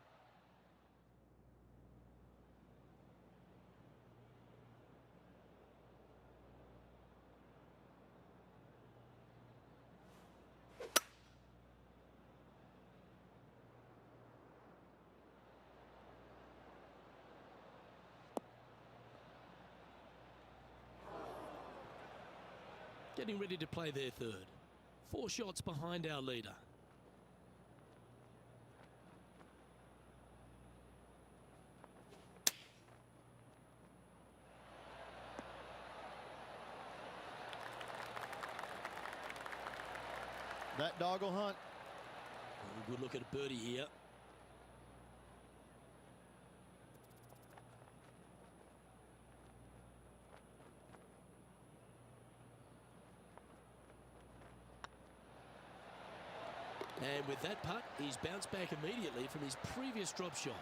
Getting ready to play their third. 4 shots behind our leader. That dog will hunt. Oh, good look at a birdie here. And with that putt, he's bounced back immediately from his previous drop shot.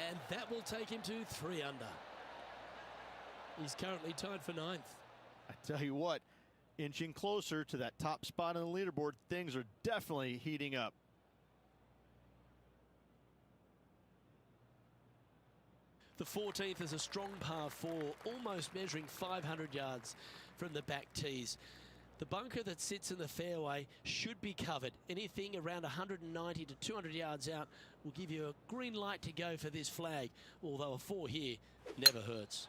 And that will take him to 3 under. He's currently tied for 9th. I tell you what, inching closer to that top spot on the leaderboard, things are definitely heating up. The 14th is a strong par 4, almost measuring 500 yards from the back tees. The bunker that sits in the fairway should be covered. Anything around 190 to 200 yards out will give you a green light to go for this flag, although a 4 here never hurts.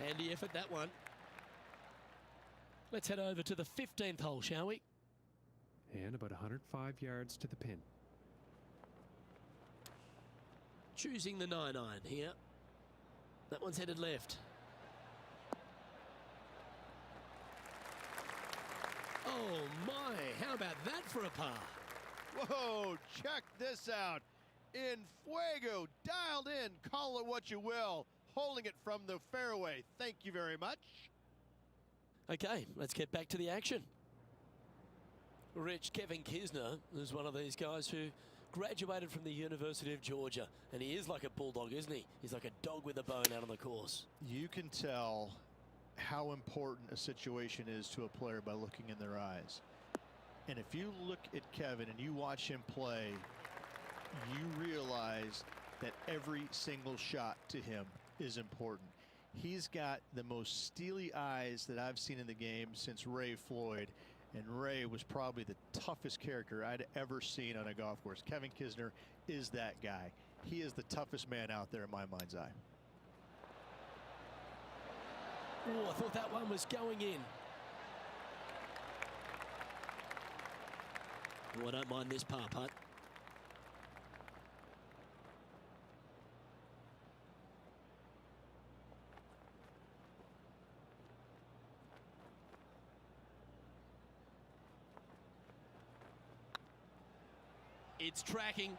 Handy effort, that one. Let's head over to the 15th hole, shall we? And about 105 yards to the pin. Choosing the 9-iron here. That one's headed left. Oh my, how about that for a par? Whoa, check this out. In fuego, dialed in, call it what you will. Holding it from the fairway. Thank you very much. Okay, let's get back to the action. Rich, Kevin Kisner is one of these guys who graduated from the University of Georgia, and he is like a bulldog, isn't he? He's like a dog with a bone out on the course. You can tell how important a situation is to a player by looking in their eyes. And if you look at Kevin and you watch him play, you realize that every single shot to him is important. He's got the most steely eyes that I've seen in the game since Ray Floyd, and Ray was probably the toughest character I'd ever seen on a golf course. Kevin Kisner is that guy. He is the toughest man out there in my mind's eye. Oh, I thought that one was going in. Oh, I don't mind this par putt. it's tracking.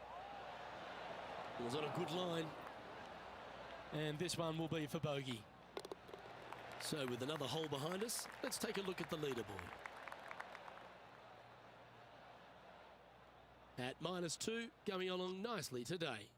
It was on a good line. And this one will be for bogey. So with another hole behind us, let's take a look at the leaderboard. At -2, going along nicely today.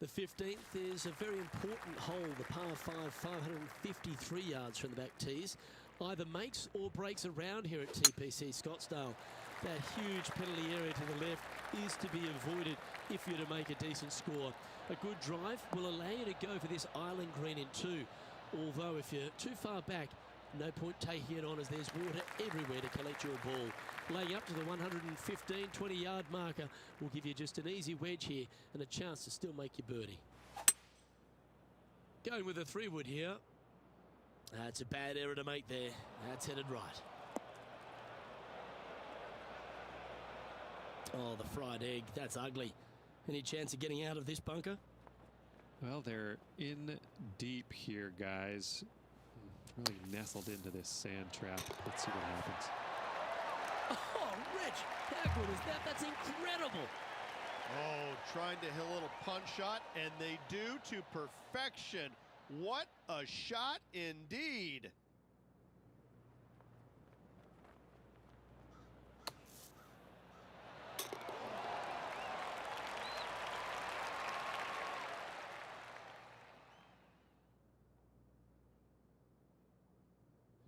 The 15th is a very important hole, the par 5, 553 yards from the back tees. Either makes or breaks around here at TPC Scottsdale. That huge penalty area to the left is to be avoided if you're to make a decent score. A good drive will allow you to go for this island green in 2. Although if you're too far back, no point taking it on as there's water everywhere to collect your ball. Laying up to the 115, 20-yard marker will give you just an easy wedge here and a chance to still make your birdie. Going with a 3-wood here. That's a bad error to make there. That's headed right. Oh, the fried egg. That's ugly. Any chance of getting out of this bunker? Well, they're in deep here, guys. Really nestled into this sand trap. Let's see what happens. Oh, Rich, how good is that? That's incredible. Oh, trying to hit a little punch shot, and they do to perfection. What a shot indeed.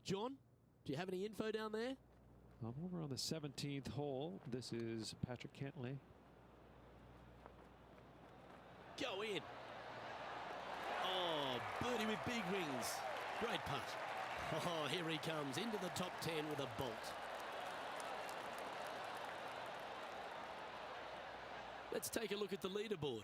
John, do you have any info down there? I'm over on the 17th hole. This is Patrick Cantley. Go in. Oh, birdie with big wings. Great putt. Oh, here he comes into the top 10 with a bolt. Let's take a look at the leaderboard.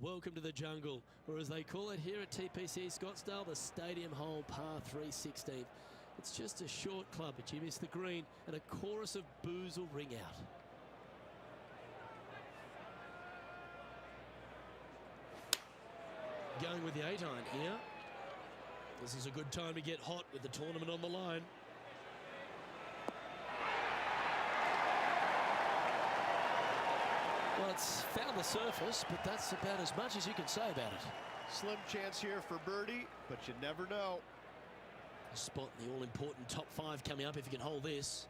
Welcome to the jungle, or as they call it here at TPC Scottsdale, the stadium hole par 316. It's just a short club, but you miss the green, and a chorus of boos will ring out. Going with the 8-iron here. This is a good time to get hot with the tournament on the line. Well, it's found the surface, but that's about as much as you can say about it. Slim chance here for birdie, but you never know. A spot in the all-important top 5 coming up if you can hold this.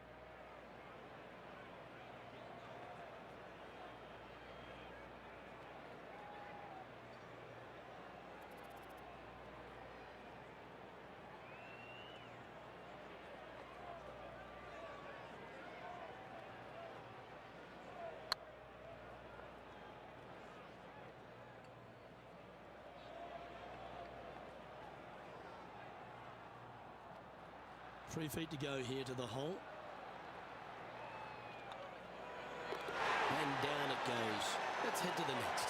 Three feet to go here to the hole. And down it goes. Let's head to the next.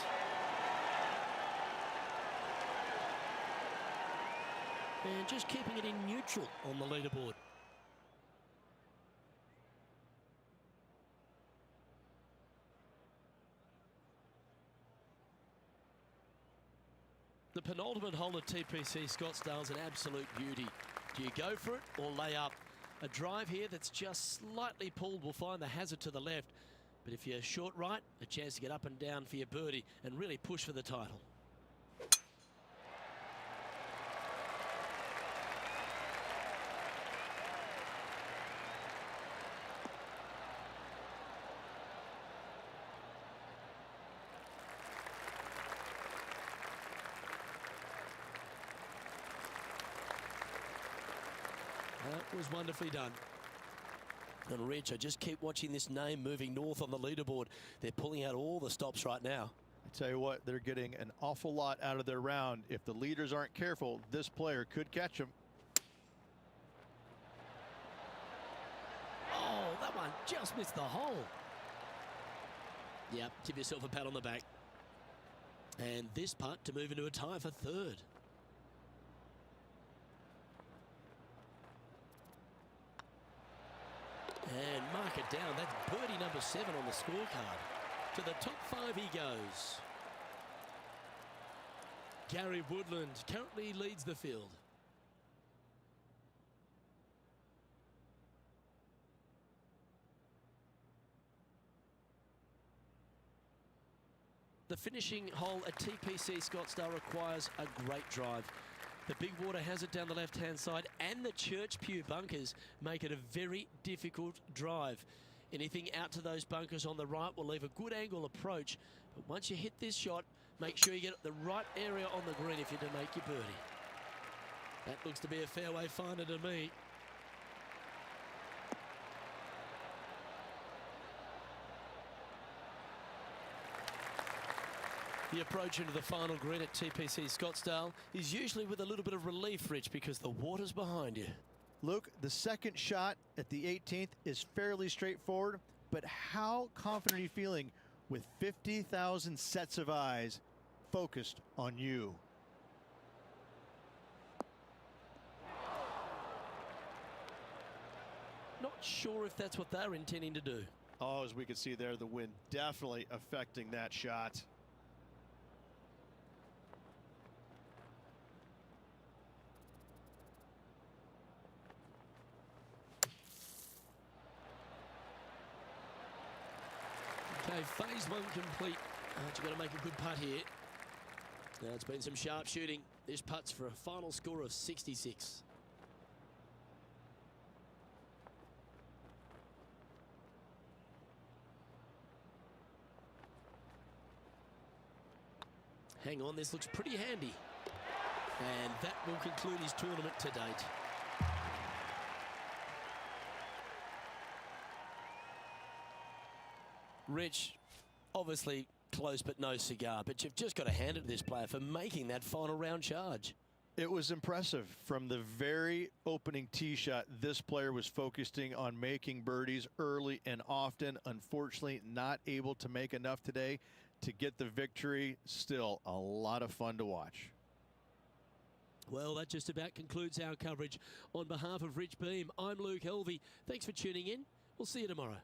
And just keeping it in neutral on the leaderboard. The penultimate hole at TPC Scottsdale is an absolute beauty. Do you go for it or lay up? A drive here that's just slightly pulled will find the hazard to the left. But if you're short right, a chance to get up and down for your birdie and really push for the title. That was wonderfully done. And Rich, I just keep watching this name moving north on the leaderboard. They're pulling out all the stops right now. I tell you what, they're getting an awful lot out of their round. If the leaders aren't careful, this player could catch them. Oh, that one just missed the hole. Yep, give yourself a pat on the back. And this putt to move into a tie for third. And mark it down. That's birdie number 7 on the scorecard. To the top 5 he goes. Gary Woodland currently leads the field. The finishing hole at TPC Scottsdale requires a great drive. The big water has it down the left-hand side, and the Church Pew bunkers make it a very difficult drive. Anything out to those bunkers on the right will leave a good angle approach, but once you hit this shot, make sure you get the right area on the green if you're to make your birdie. That looks to be a fairway finder to me. The approach into the final green at TPC Scottsdale is usually with a little bit of relief, Rich, because the water's behind you. Luke, the second shot at the 18th is fairly straightforward, but how confident are you feeling with 50,000 sets of eyes focused on you? Not sure if that's what they're intending to do. Oh, as we can see there, the wind definitely affecting that shot. Okay, phase 1 complete. You've got to make a good putt here. Now it's been some sharp shooting. This putt's for a final score of 66. Hang on, this looks pretty handy. And that will conclude his tournament to date. Rich, obviously close but no cigar, but you've just got to hand it to this player for making that final round charge. It was impressive. From the very opening tee shot, this player was focusing on making birdies early and often. Unfortunately, not able to make enough today to get the victory. Still a lot of fun to watch. Well, that just about concludes our coverage. On behalf of Rich Beam, I'm Luke Elvey. Thanks for tuning in. We'll see you tomorrow.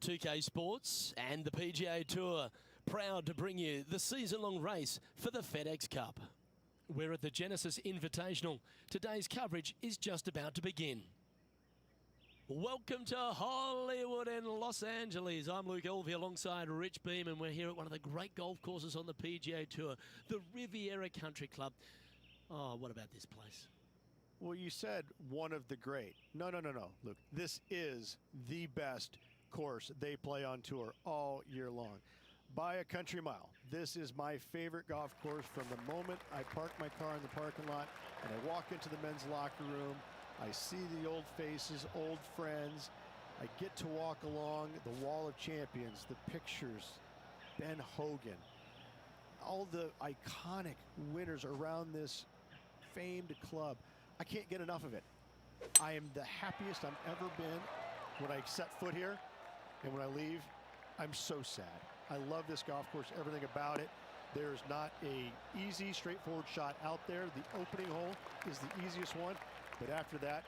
.2K Sports and the PGA Tour proud to bring you the season-long race for the FedEx Cup. We're at the Genesis Invitational. Today's coverage is just about to begin. Welcome to Hollywood and Los Angeles. I'm Luke Elvey alongside Rich Beam, and we're here at one of the great golf courses on the PGA Tour, the Riviera Country Club. Oh, what about this place? Well, you said one of the great. No, Luke. This is the best course they play on tour all year long. By a country mile. This is my favorite golf course. From the moment I park my car in the parking lot and I walk into the men's locker room, I see the old faces, old friends. I get to walk along the wall of champions, the pictures, Ben Hogan, all the iconic winners around this famed club. I can't get enough of it. I am the happiest I've ever been when I set foot here, and when I leave, I'm so sad. I love this golf course, everything about it. There's not a easy, straightforward shot out there. The opening hole is the easiest one, but after that,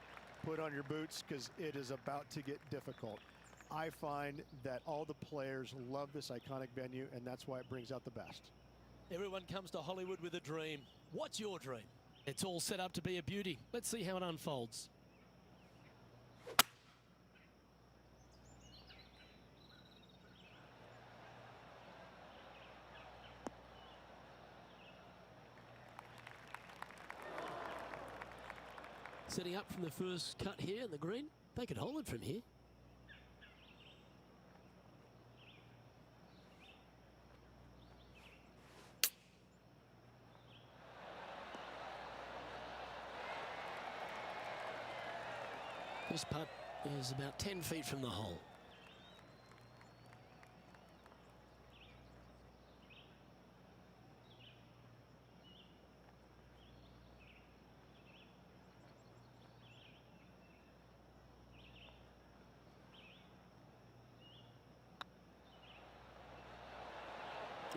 put on your boots because it is about to get difficult. I find that all the players love this iconic venue, and that's why it brings out the best. Everyone comes to Hollywood with a dream. What's your dream? It's all set up to be a beauty. Let's see how it unfolds. Setting up from the first cut here in the green. They could hold it from here. This putt is about 10 feet from the hole.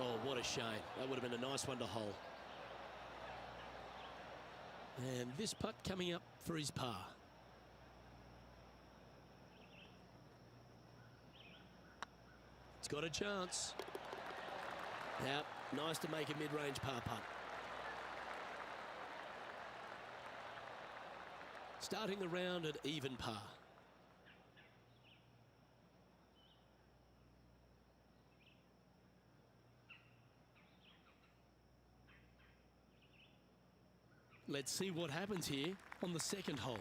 Oh, what a shame. That would have been a nice one to hole. And this putt coming up for his par. It's got a chance. Yep, nice to make a mid-range par putt. Starting the round at even par. Let's see what happens here on the second hole.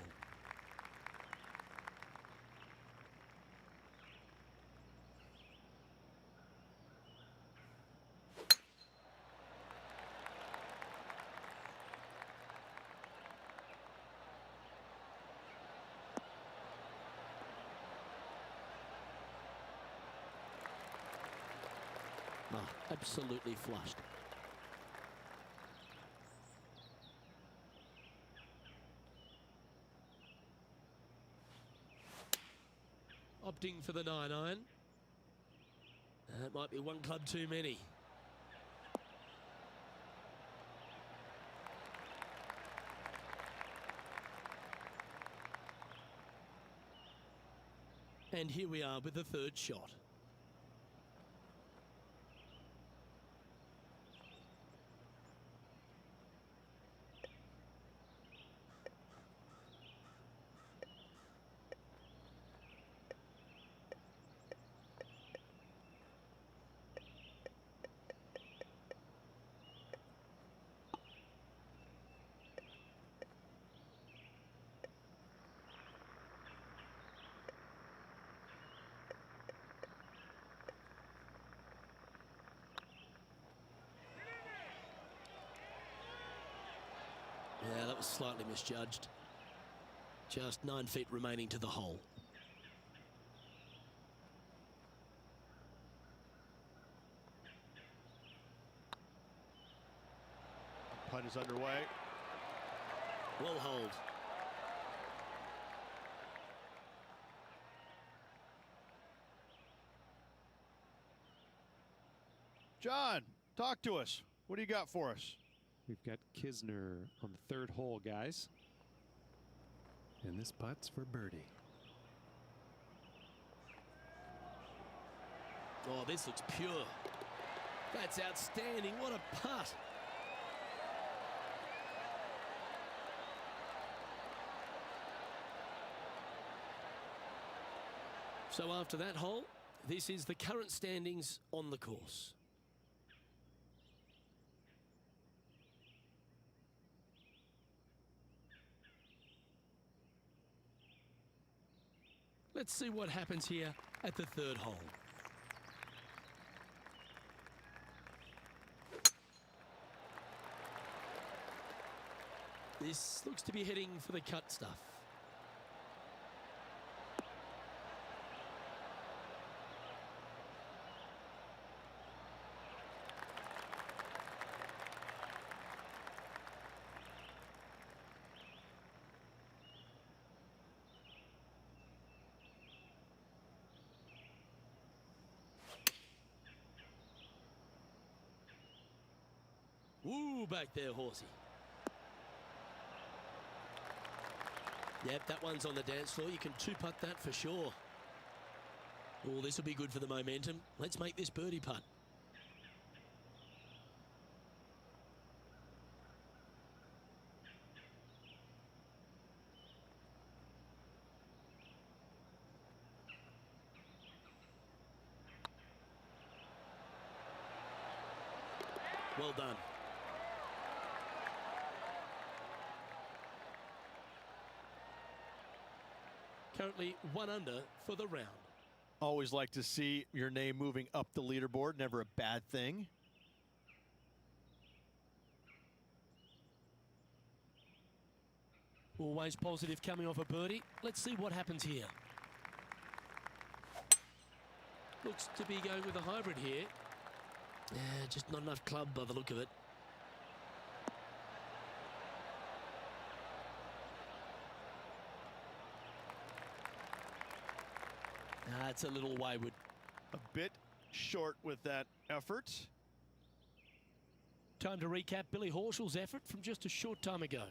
Oh, absolutely flushed. Opting for the 9-iron. That might be one club too many. And here we are with the third shot. Yeah, that was slightly misjudged. Just 9 feet remaining to the hole. Putt is underway. Will hold. John, talk to us. What do you got for us? We've got Kisner on the third hole, guys. And this putt's for birdie. Oh, this looks pure. That's outstanding. What a putt. So after that hole, this is the current standings on the course. Let's see what happens here at the third hole. This looks to be heading for the cut stuff. Woo, back there, horsey. Yep, that one's on the dance floor. You can two-putt that for sure. Oh, this will be good for the momentum. Let's make this birdie putt. Well done. Currently 1 under for the round. Always like to see your name moving up the leaderboard. Never a bad thing. Always positive coming off a birdie. Let's see what happens here. Looks to be going with a hybrid here. Just not enough club by the look of it. It's a little wayward. A bit short with that effort. Time to recap Billy Horschel's effort from just a short time ago.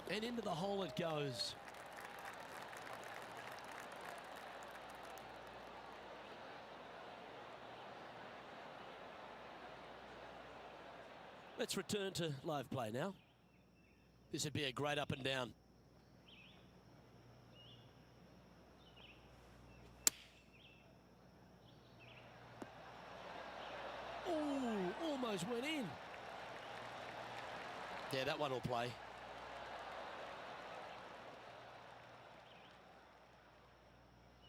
And into the hole it goes. Let's return to live play now. This would be a great up and down. Oh, almost went in. Yeah, that one will play.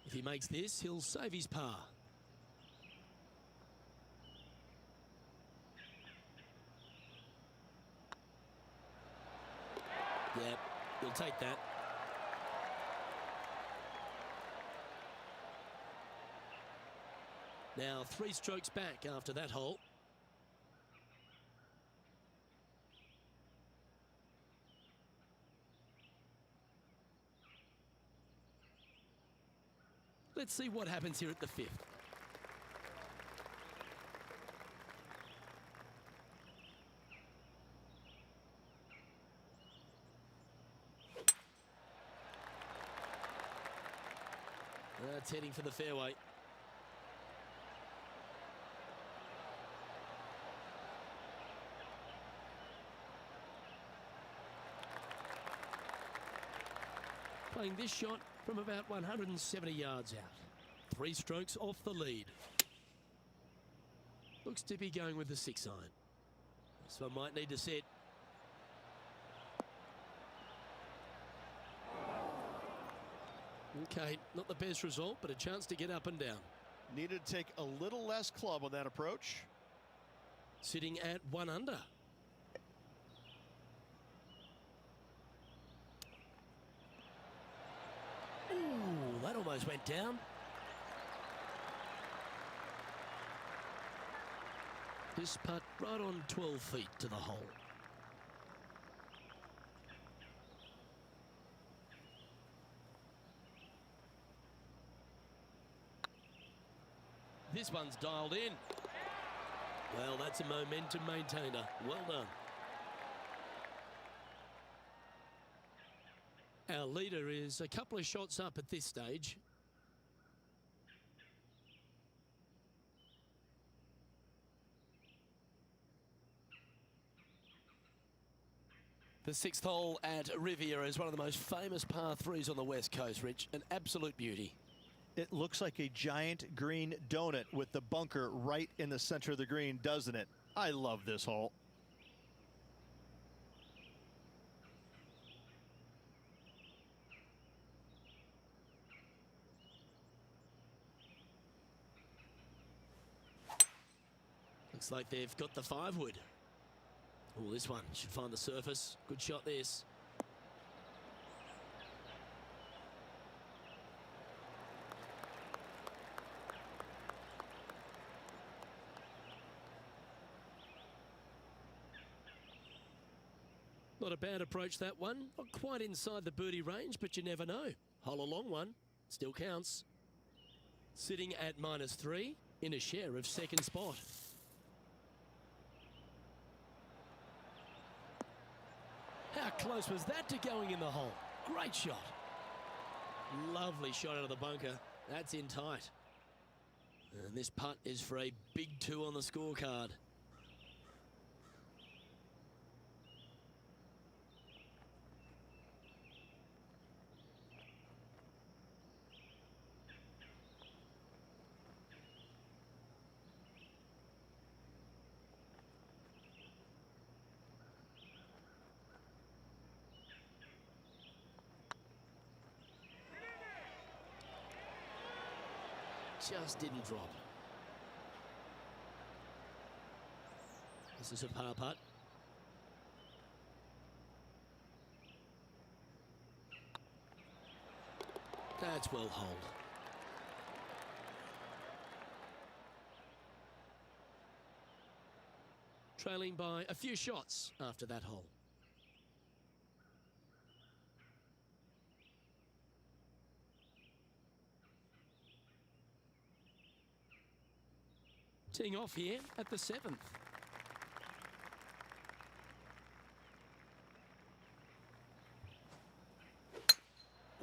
If he makes this, he'll save his par. Yep, he'll take that. Now 3 strokes back after that hole. Let's see what happens here at the 5th. That's heading for the fairway. Playing this shot from about 170 yards out. 3 strokes off the lead. Looks to be going with the 6 iron. This one might need to set. Okay, not the best result, but a chance to get up and down. Needed to take a little less club on that approach. Sitting at 1 under. Ooh, that almost went down. This putt right on 12 feet to the hole. This one's dialed in. Well, that's a momentum maintainer. Well done. Our leader is a couple of shots up at this stage. The 6th hole at Riviera is one of the most famous par 3s on the West Coast, Rich. An absolute beauty. It looks like a giant green donut with the bunker right in the center of the green, doesn't it? I love this hole. Looks like they've got the 5-wood. Oh, this one should find the surface. Good shot, this. Not a bad approach, that one. Not quite inside the birdie range, but you never know. Hole a long one. Still counts. Sitting at -3 in a share of 2nd spot. How close was that to going in the hole? Great shot. Lovely shot out of the bunker. That's in tight. And this putt is for a big 2 on the scorecard. Just didn't drop. This is a par putt. That's well holed. Trailing by a few shots after that hole. Teeing off here at the 7th.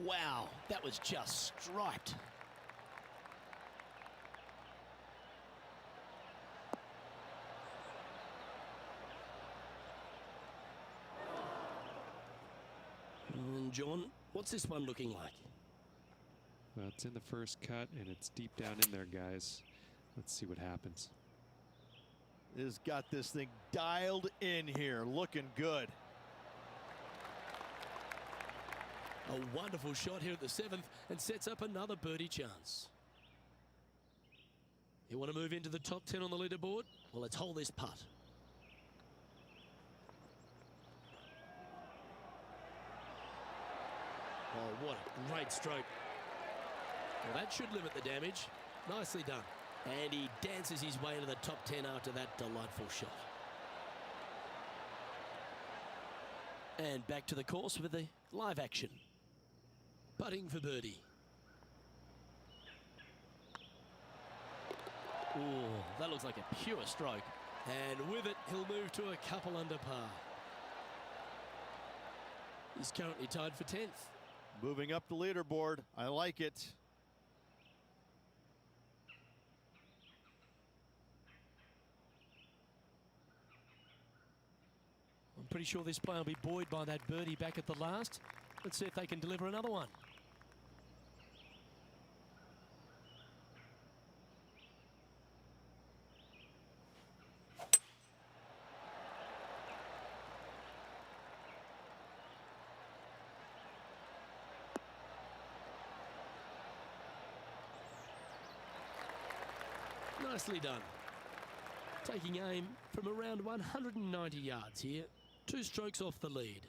Wow, that was just striped. And John, what's this one looking like? Well, it's in the first cut, and it's deep down in there, guys. Let's see what happens. Has got this thing dialed in here, looking good. A wonderful shot here at the 7th and sets up another birdie chance. You want to move into the top 10 on the leaderboard? Well, let's hold this putt. Oh, what a great stroke. Well, that should limit the damage. Nicely done. And he dances his way into the top 10 after that delightful shot. And back to the course with the live action. Putting for birdie. Oh, that looks like a pure stroke. And with it, he'll move to a couple under par. He's currently tied for 10th. Moving up the leaderboard. I like it. I'm pretty sure this player will be buoyed by that birdie back at the last. Let's see if they can deliver another one. Nicely done. Taking aim from around 190 yards here. 2 strokes off the lead.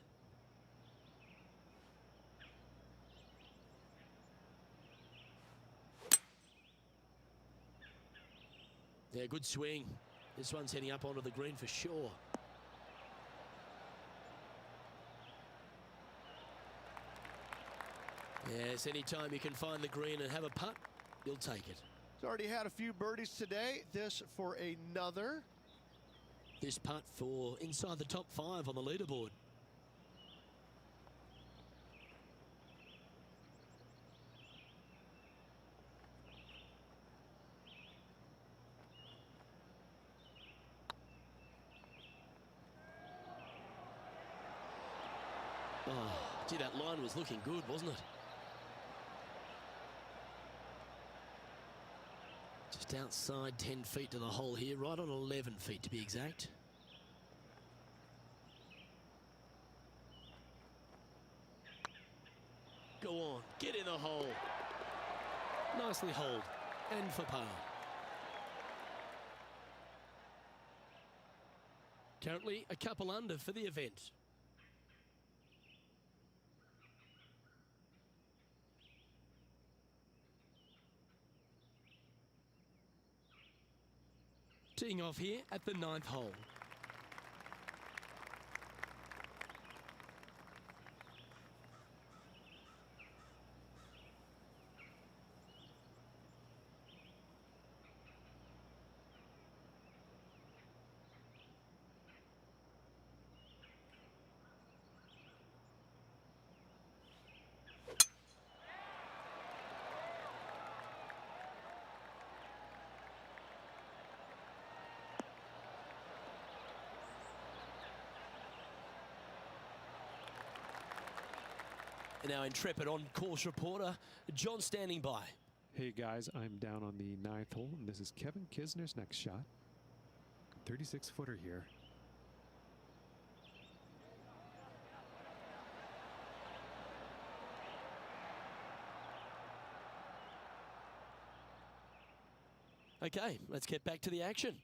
Yeah, good swing. This one's heading up onto the green for sure. Yes, anytime you can find the green and have a putt, you'll take it. He's already had a few birdies today. This for another. This putt for inside the top 5 on the leaderboard. Oh, gee, that line was looking good, wasn't it? Just outside 10 feet to the hole here, right on 11 feet to be exact. Go on, get in the hole. Nicely holed, and for par. Currently a couple under for the event. Teeing off here at the 9th hole. And our intrepid on-course reporter, John, standing by. Hey guys, I'm down on the 9th hole, and this is Kevin Kisner's next shot. 36-footer here. Okay, let's get back to the action.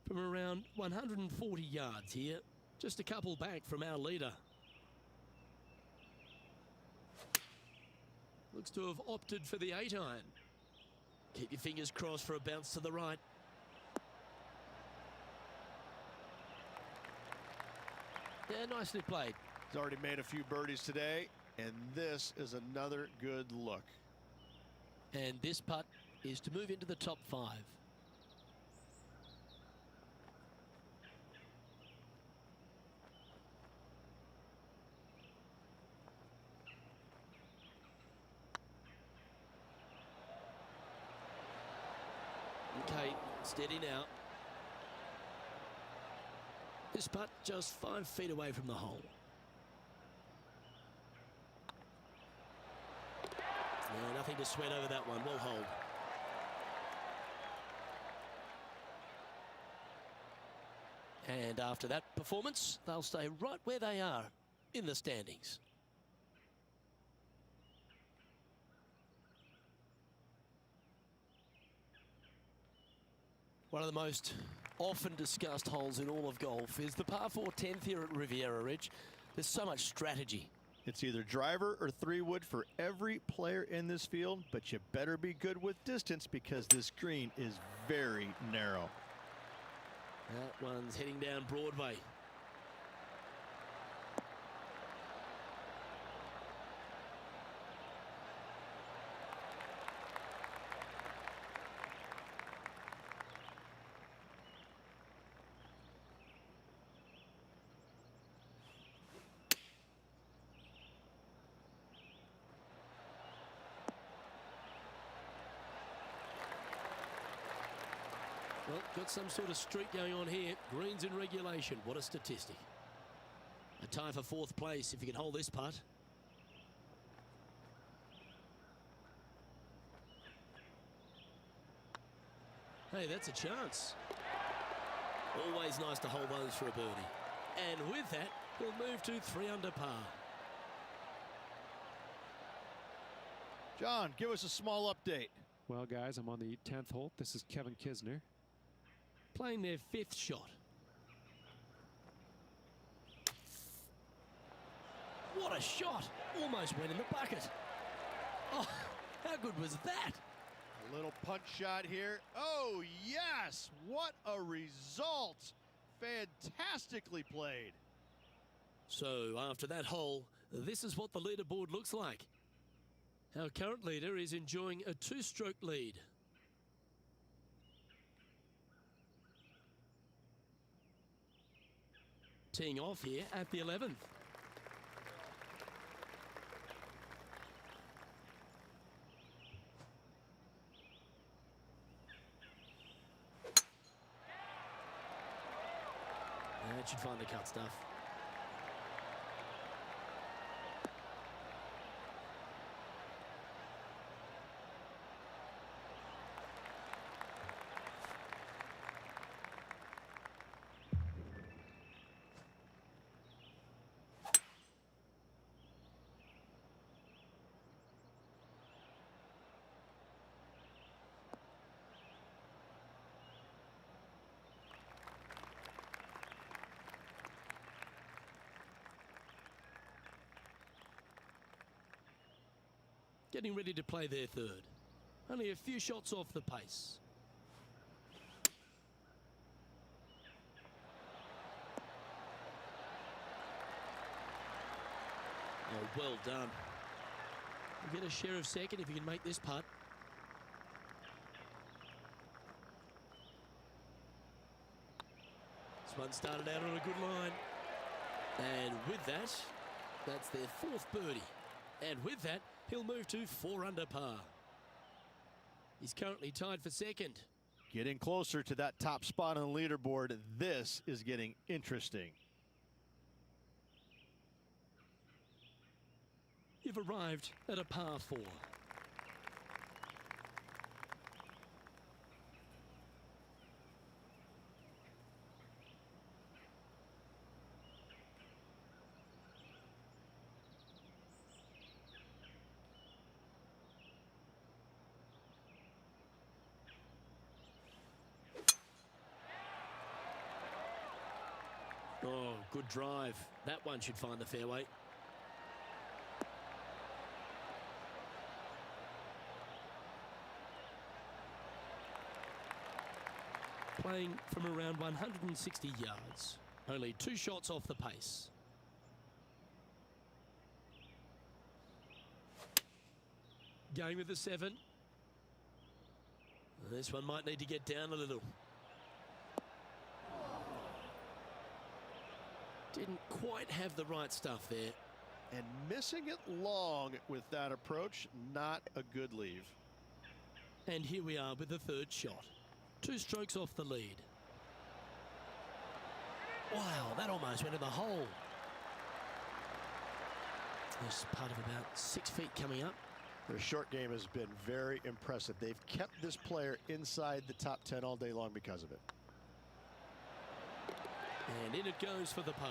From around 140 yards here, just a couple back from our leader. Looks to have opted for the 8-iron. Keep your fingers crossed for a bounce to the right. Yeah, nicely played. He's already made a few birdies today, and this is another good look. And this putt is to move into the top 5. Okay, steady now. This putt just 5 feet away from the hole. No, nothing to sweat over that one. Well hold. And after that performance, they'll stay right where they are in the standings. One of the most often discussed holes in all of golf is the par 4 10th here at Riviera Ridge. There's so much strategy. It's either driver or 3-wood for every player in this field, but you better be good with distance because this green is very narrow. That one's heading down Broadway. Well, got some sort of streak going on here. Greens in regulation. What a statistic. A tie for 4th place if you can hold this putt. Hey, that's a chance. Always nice to hold those for a birdie. And with that, he'll move to 3 under par. John, give us a small update. Well, guys, I'm on the 10th hole. This is Kevin Kisner. Playing their 5th shot. What a shot! Almost went in the bucket. Oh, how good was that? A little punch shot here. Oh, yes! What a result! Fantastically played. So after that hole, this is what the leaderboard looks like. Our current leader is enjoying a 2-stroke lead. Teeing off here at the 11th. That should find the cut stuff. Getting ready to play their 3rd. Only a few shots off the pace. Oh, well done. You get a share of 2nd if you can make this putt. This one started out on a good line. And with that, that's their 4th birdie. And with that, he'll move to 4 under par. He's currently tied for 2nd. Getting closer to that top spot on the leaderboard. This is getting interesting. You've arrived at a par 4. Oh, good drive. That one should find the fairway. Playing from around 160 yards. Only 2 shots off the pace. Going with the 7. This one might need to get down a little. Didn't quite have the right stuff there. And missing it long with that approach, not a good leave. And here we are with the 3rd shot. 2 strokes off the lead. Wow, that almost went in the hole. There's part of about 6 feet coming up. Their short game has been very impressive. They've kept this player inside the top 10 all day long because of it. And in it goes for the par.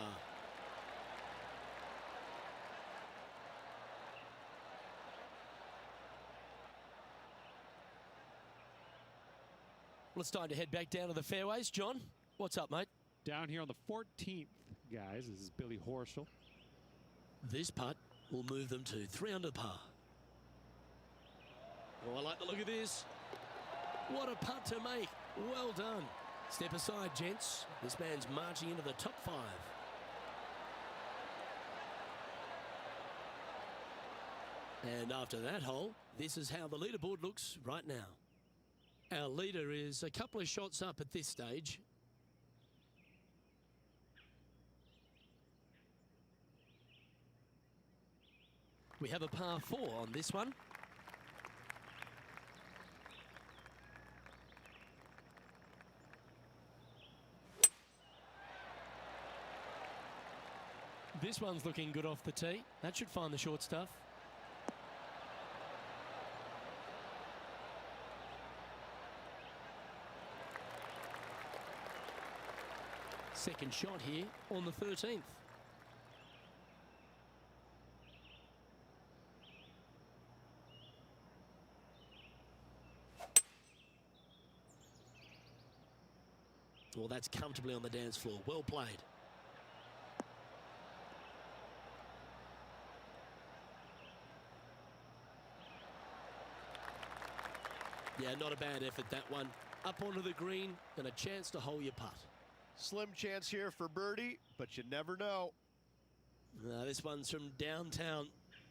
Well, it's time to head back down to the fairways. John, what's up, mate? Down here on the 14th, guys, this is Billy Horschel. This putt will move them to 3 under par. Oh, I like the look of this. What a putt to make. Well done. Step aside, gents. This man's marching into the top 5. And after that hole, this is how the leaderboard looks right now. Our leader is a couple of shots up at this stage. We have a par 4 on this one. This one's looking good off the tee. That should find the short stuff. Second shot here on the 13th. Well, that's comfortably on the dance floor. Well played. Yeah, not a bad effort, that one. Up onto the green and a chance to hole your putt. Slim chance here for birdie, but you never know. This one's from downtown.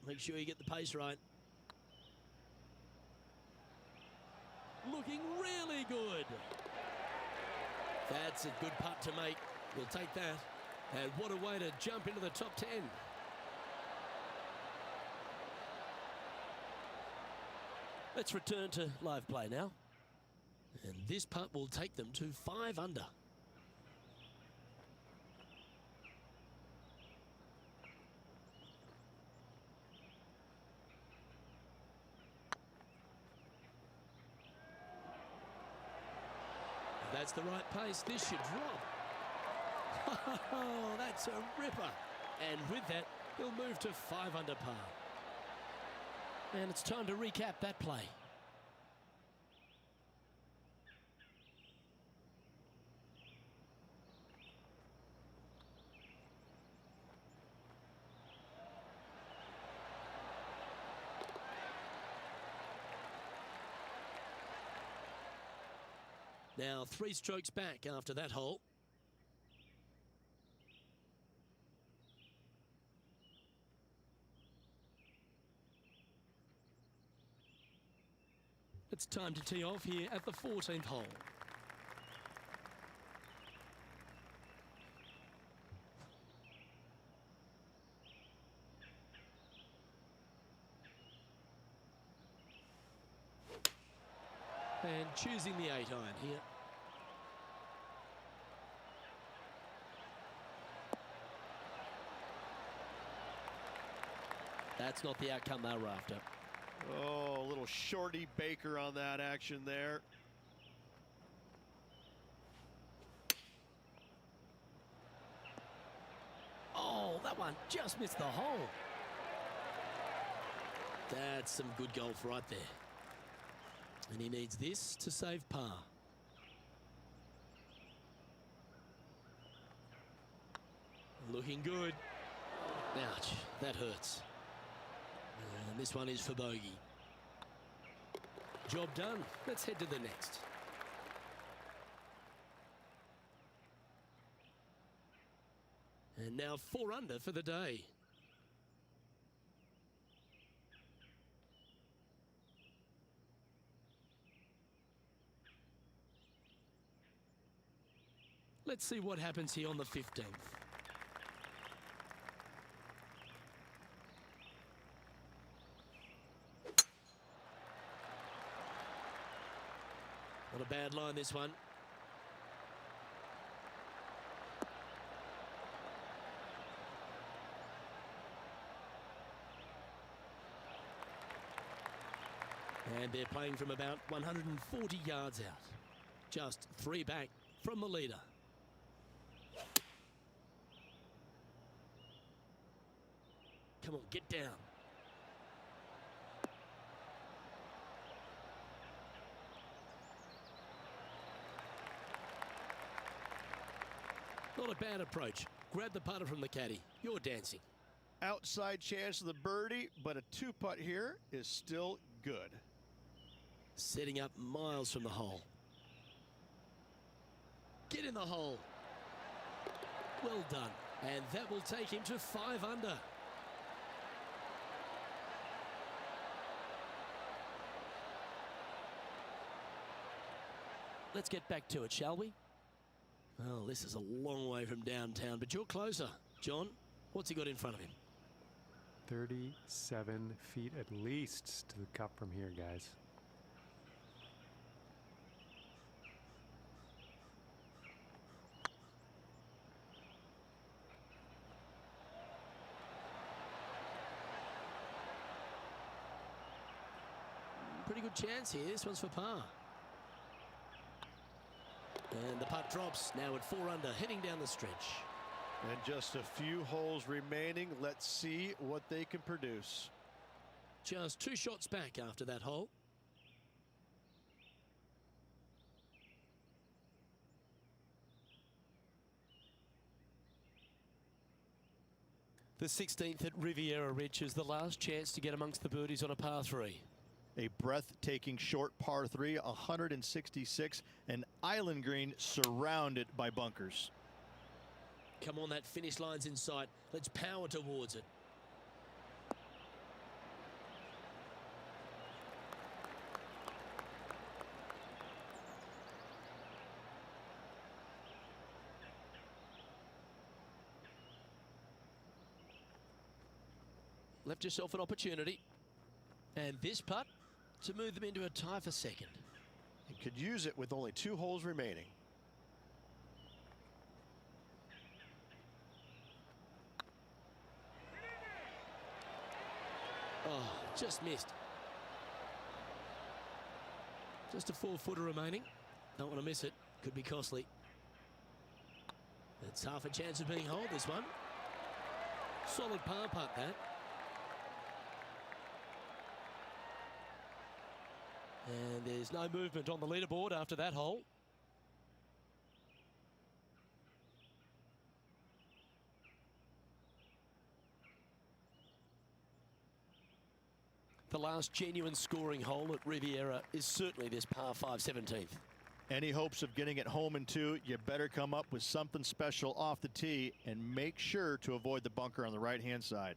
Make sure you get the pace right. Looking really good. That's a good putt to make. We'll take that. And what a way to jump into the top 10. Let's return to live play now. And this putt will take them to 5 under. That's the right pace. This should drop. Oh, that's a ripper. And with that, he'll move to 5 under par. And it's time to recap that play. Now 3 strokes back after that hole. It's time to tee off here at the 14th hole. And choosing the 8 iron here. That's not the outcome they were after. Oh, a little shorty Baker on that action there. Oh, that one just missed the hole. That's some good golf right there. And he needs this to save par. Looking good. Ouch, that hurts. And this one is for bogey. Job done. Let's head to the next. And now 4 under for the day. Let's see what happens here on the 15th. Not a bad line, this one. And they're playing from about 140 yards out. Just 3 back from the leader. Come on, get down. Not a bad approach. Grab the putter from the caddy. You're dancing. Outside chance of the birdie, but a 2-putt here is still good. Setting up miles from the hole. Get in the hole. Well done. And that will take him to 5 under. Let's get back to it, shall we? Well, this is a long way from downtown, but you're closer. John, what's he got in front of him? 37 feet at least to the cup from here, guys. Pretty good chance here. This one's for par. And the putt drops now at 4 under, heading down the stretch. And just a few holes remaining. Let's see what they can produce. Just 2 shots back after that hole. The 16th at Riviera Ridge is the last chance to get amongst the birdies on a par 3. A breathtaking short par 3, 166, an island green surrounded by bunkers. Come on, that finish line's in sight. Let's power towards it. Left yourself an opportunity. And this putt to move them into a tie for second. You could use it with only 2 holes remaining. Oh, just missed. Just a 4-footer remaining. Don't want to miss it. Could be costly. It's half a chance of being holed, this one. Solid par putt, that. And there's no movement on the leaderboard after that hole. The last genuine scoring hole at Riviera is certainly this par 5 17th. Any hopes of getting it home in 2, you better come up with something special off the tee and make sure to avoid the bunker on the right-hand side.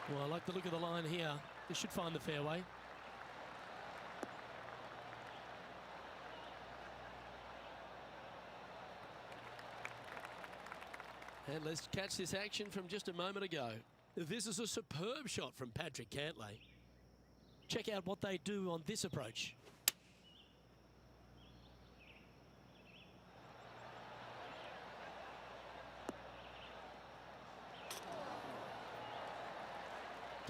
Well, I like the look of the line here. This should find the fairway. And let's catch this action from just a moment ago. This is a superb shot from Patrick Cantley. Check out what they do on this approach.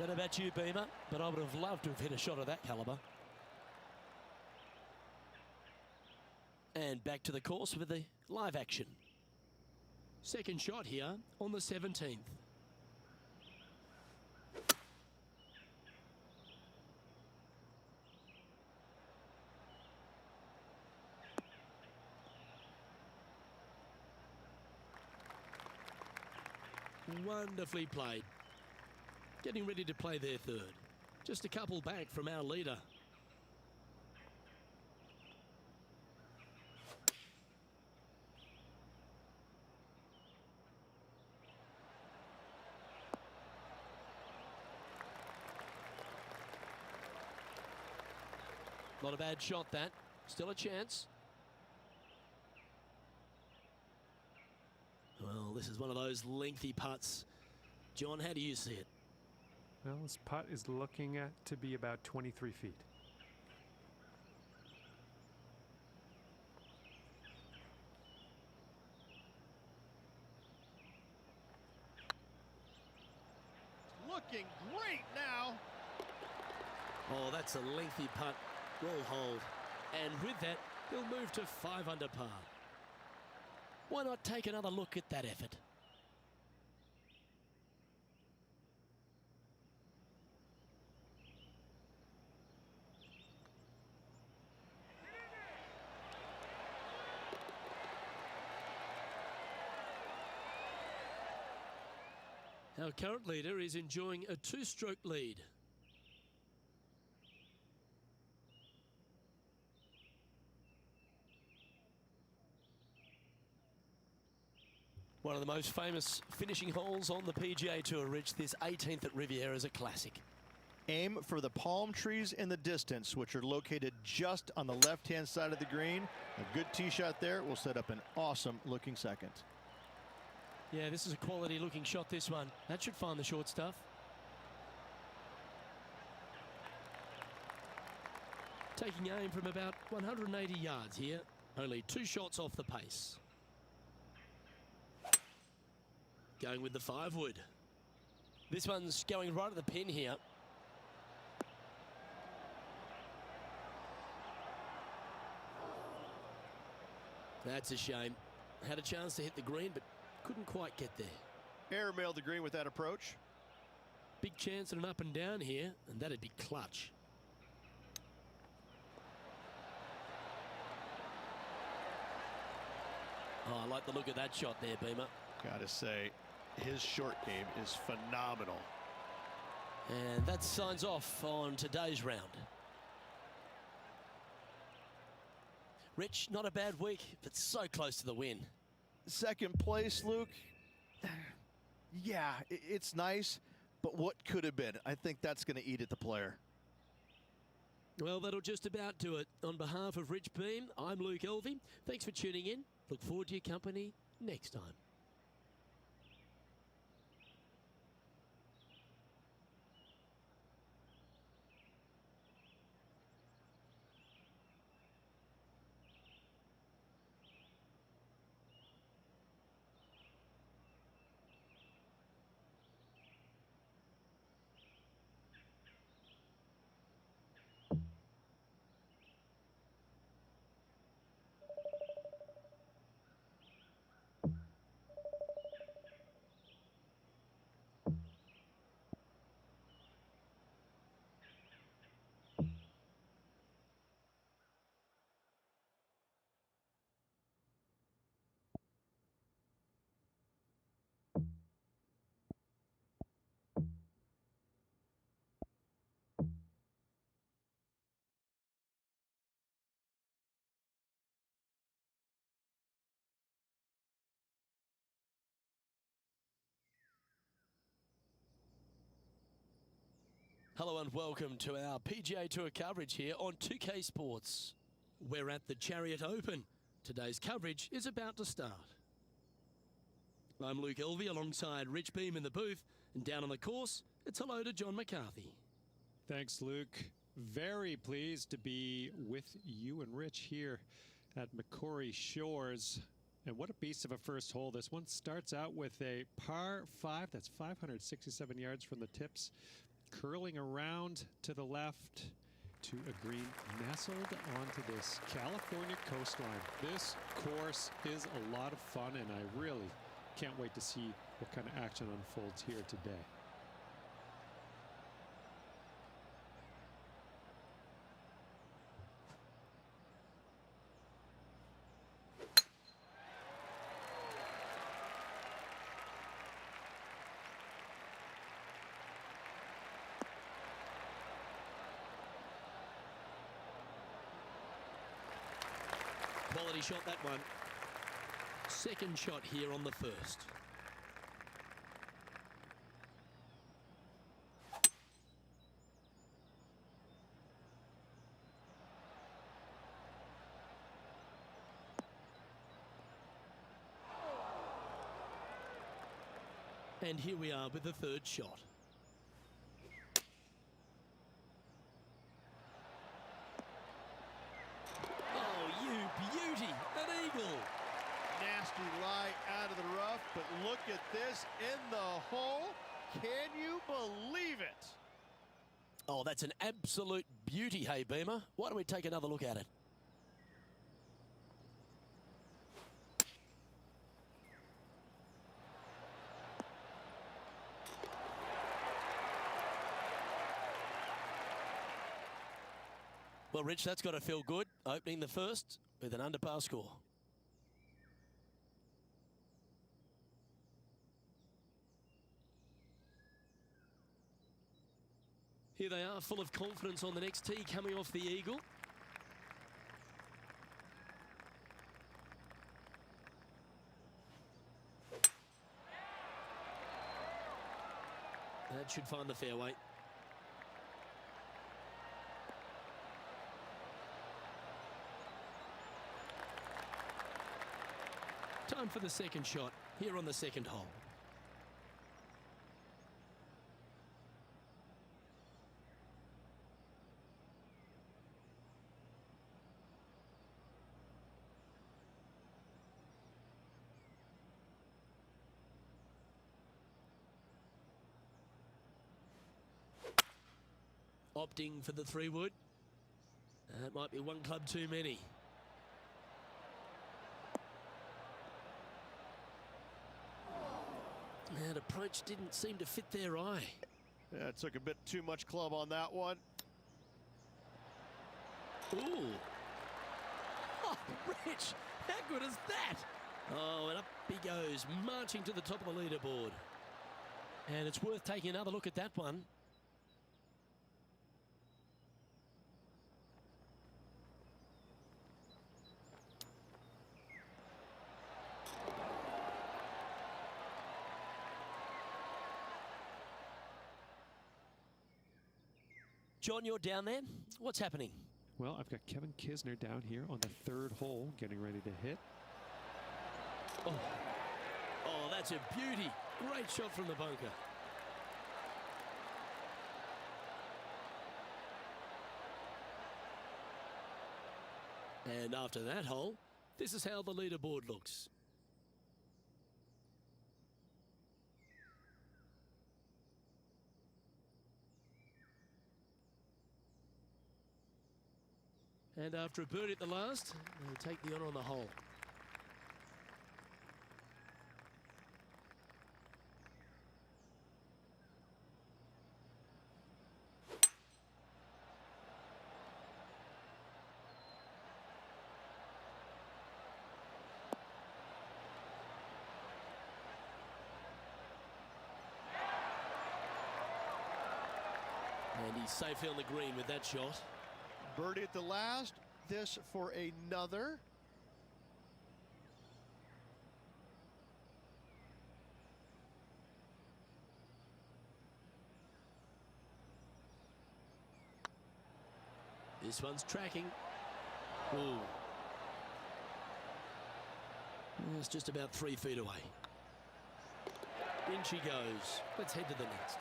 Don't know about you, Beamer, but I would have loved to have hit a shot of that calibre. And back to the course with the live action. Second shot here on the 17th. Wonderfully played. Getting ready to play their third. Just a couple back from our leader. Not a bad shot, that. Still a chance. Well, this is one of those lengthy putts. John, how do you see it? Well, this putt is looking at to be about 23 feet. Looking great now. Oh, that's a lengthy putt. Well hold. And with that, he'll move to 5 under par. Why not take another look at that effort? Our current leader is enjoying a 2-stroke lead. One of the most famous finishing holes on the PGA Tour, Rich. This 18th at Riviera is a classic. Aim for the palm trees in the distance, which are located just on the left-hand side of the green. A good tee shot there will set up an awesome-looking second. Yeah, this is a quality-looking shot, this one. That should find the short stuff. Taking aim from about 180 yards here. Only 2 shots off the pace. Going with the 5-wood. This one's going right at the pin here. That's a shame. Had a chance to hit the green, but couldn't quite get there. Airmailed the green with that approach. Big chance at an up and down here, and that'd be clutch. Oh, I like the look of that shot there, Beamer. Gotta say, his short game is phenomenal. And that signs off on today's round. Rich, not a bad week, but so close to the win. Second place, Luke. Yeah, it's nice, but what could have been? I think that's going to eat at the player. Well, that'll just about do it. On behalf of Rich Beam, I'm Luke Elvey. Thanks for tuning in. Look forward to your company next time. Hello and welcome to our PGA Tour coverage here on 2K Sports. We're at the Chariot Open. Today's coverage is about to start. I'm Luke Elvey alongside Rich Beam in the booth, and down on the course, it's hello to John McCarthy. Thanks, Luke. Very pleased to be with you and Rich here at Macquarie Shores. And what a beast of a first hole. This one starts out with a par 5. That's 567 yards from the tips. curling around to the left to a green nestled onto this California coastline. This course is a lot of fun, and I really can't wait to see what kind of action unfolds here today. Quality shot, that one. Second shot here on the first. And here we are with the third shot. Beauty, an eagle. Nasty lie out of the rough, but look at this in the hole. Can you believe it? Oh, that's an absolute beauty, hey, Beamer. Why don't we take another look at it? Well, Rich, that's got to feel good, opening the first with an under-par score. Here they are, full of confidence on the next tee, coming off the eagle. That should find the fairway. Time for the second shot here on the second hole. Opting for the 3-wood. That might be one club too many. That approach didn't seem to fit their eye. Yeah, it took a bit too much club on that one. Ooh. Oh, Rich, how good is that? Oh, and up he goes, marching to the top of the leaderboard. And it's worth taking another look at that one. John, you're down there. What's happening? Well, I've got Kevin Kisner down here on the third hole, getting ready to hit. Oh, that's a beauty. Great shot from the bunker. And after that hole, this is how the leaderboard looks. And after a birdie at the last, they take the honour on the hole. And he's safely on the green with that shot. Birdie at the last. This for another. This one's tracking. Ooh. It's just about 3 feet away. In she goes. Let's head to the next.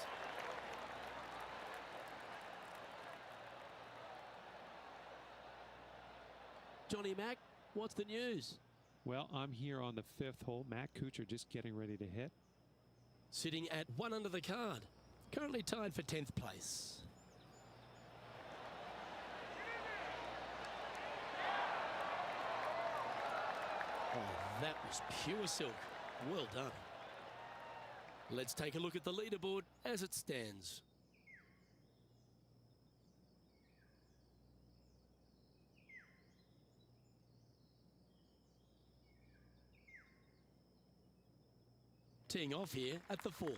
Johnny Mack, what's the news? Well, I'm here on the fifth hole. Matt Kuchar just getting ready to hit. Sitting at 1 under the card. currently tied for 10th place. Oh, that was pure silk. Well done. Let's take a look at the leaderboard as it stands. Teeing off here at the 4th.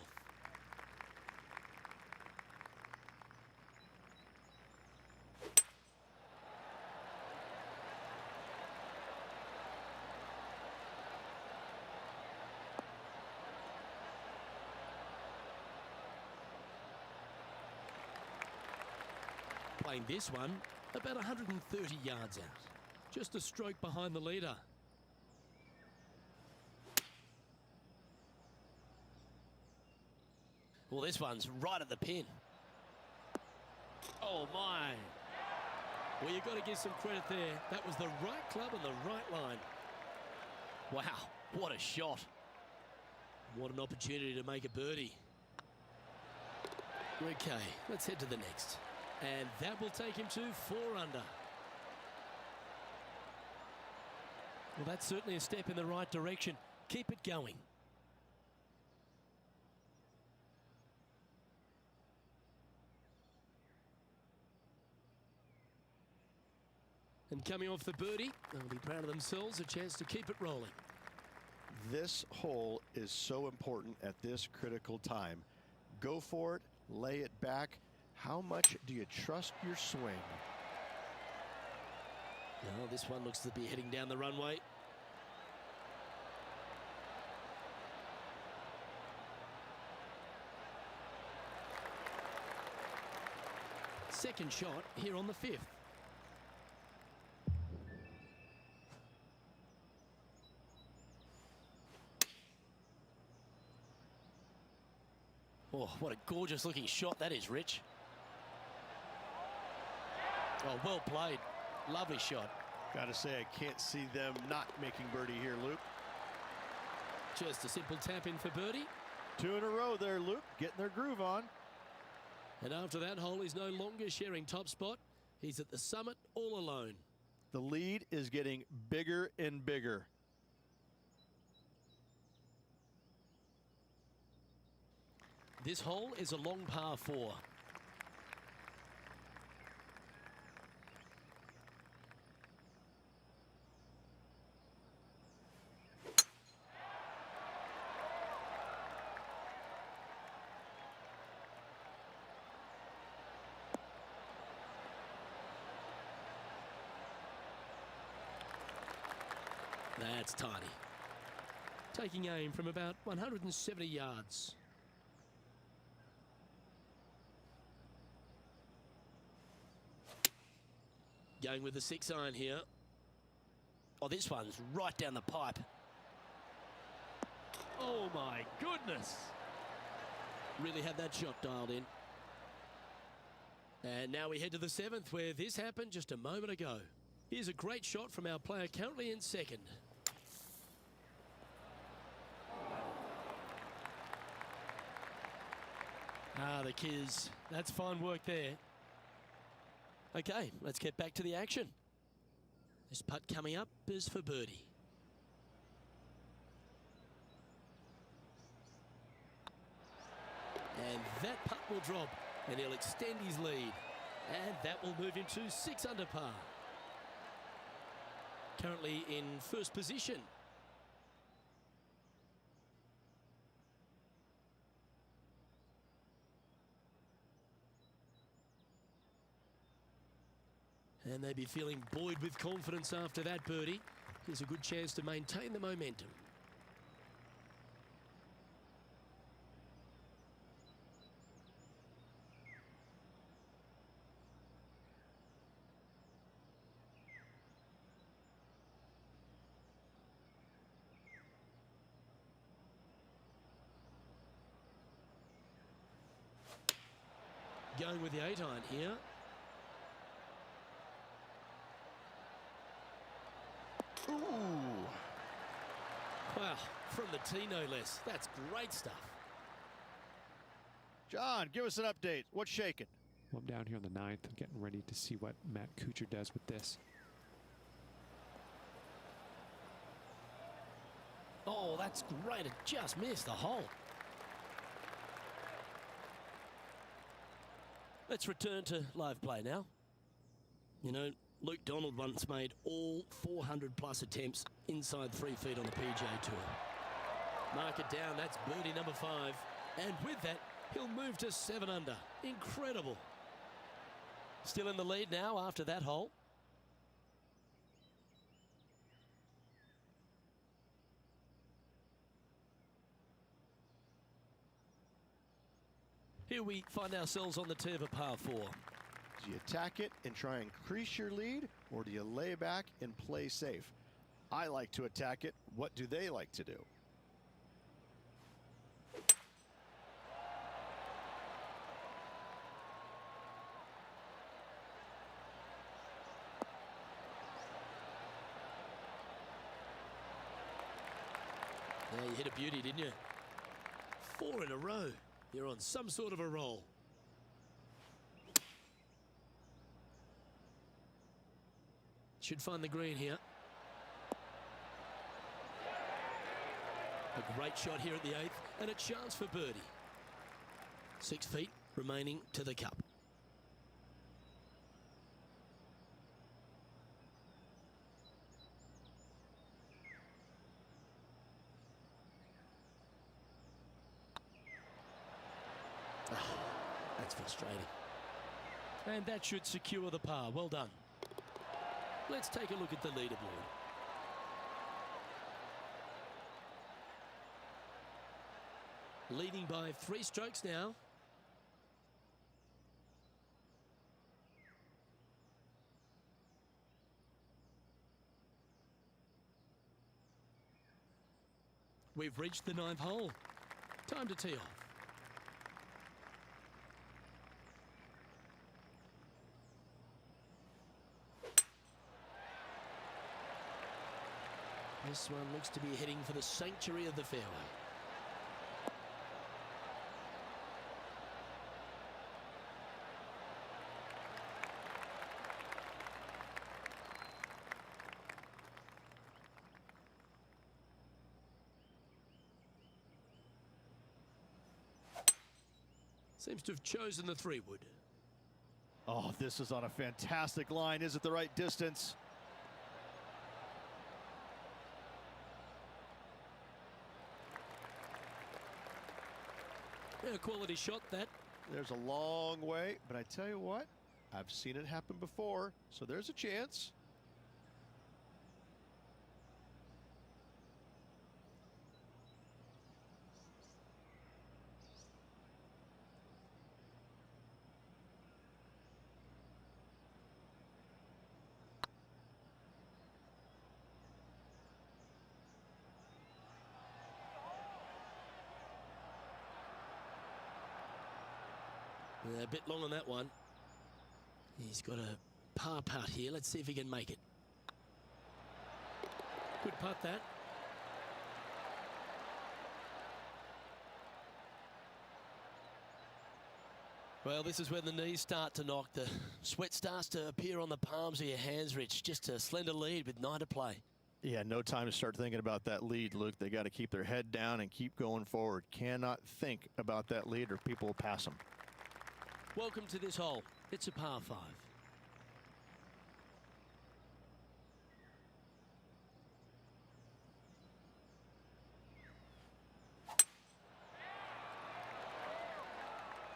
Playing this one about 130 yards out. Just a stroke behind the leader. Well, this one's right at the pin. Oh, my. Well, you've got to give some credit there. That was the right club and the right line. Wow, what a shot. What an opportunity to make a birdie. Okay, let's head to the next. And that will take him to 4 under. Well, that's certainly a step in the right direction. Keep it going. And coming off the birdie, they'll be proud of themselves, a chance to keep it rolling. This hole is so important at this critical time. Go for it, lay it back. How much do you trust your swing? No, this one looks to be heading down the runway. Second shot here on the 5th. Oh, what a gorgeous looking shot that is, Rich. Oh, well played. Lovely shot. Gotta say, I can't see them not making birdie here, Luke. Just a simple tap in for birdie. 2 in a row there, Luke, getting their groove on. And after that hole, he's no longer sharing top spot. He's at the summit all alone. The lead is getting bigger and bigger. This hole is a long par 4. That's tidy. Taking aim from about 170 yards. Going with the 6-iron here. Oh, this one's right down the pipe. Oh, my goodness. Really had that shot dialed in. And now we head to the 7th, where this happened just a moment ago. Here's a great shot from our player currently in 2nd. Ah, the Kiz. That's fine work there. Okay, let's get back to the action. This putt coming up is for birdie. And that putt will drop, and he'll extend his lead. And that will move him to 6 under par. Currently in 1st position. And they'd be feeling buoyed with confidence after that birdie. Here's a good chance to maintain the momentum. Going with the 8-iron here. Ooh. Wow, from the tee no less. That's great stuff. John, give us an update. What's shaking? Well, I'm down here on the 9th. I'm getting ready to see what Matt Kuchar does with this. Oh, that's great. It just missed the hole. Let's return to live play now. You know, Luke Donald once made all 400-plus attempts inside 3 feet on the PGA Tour. Mark it down. That's birdie number 5. And with that, he'll move to 7 under. Incredible. Still in the lead now after that hole. Here we find ourselves on the tee of a par 4. Do you attack it and try and increase your lead, or do you lay back and play safe? I like to attack it. What do they like to do? Yeah, you hit a beauty, didn't you? 4 in a row. You're on some sort of a roll. Should find the green here. A great shot here at the 8th, and a chance for birdie. 6 feet remaining to the cup. That's frustrating. And that should secure the par. Well done. Let's take a look at the leaderboard. Leading by 3 strokes now. We've reached the 9th hole. Time to tee off. This one looks to be heading for the sanctuary of the fairway. Seems to have chosen the 3-wood. Oh, this is on a fantastic line. Is it the right distance? Yeah, quality shot that. There's a long way, but I tell you what, I've seen it happen before, so there's a chance. A bit long on that one. He's got a par putt here. Let's see if he can make it. Good putt that. Well, this is when the knees start to knock. The sweat starts to appear on the palms of your hands, Rich. Just a slender lead with 9 to play. Yeah, no time to start thinking about that lead, Luke. They got to keep their head down and keep going forward. Cannot think about that lead or people will pass them. Welcome to this hole. It's a par 5.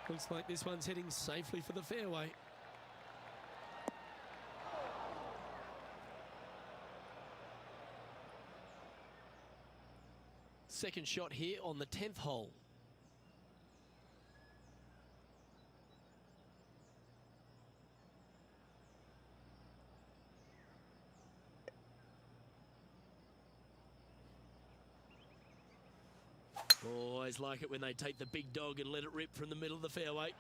Looks like this one's heading safely for the fairway. Second shot here on the 10th hole. Always like it when they take the big dog and let it rip from the middle of the fairway.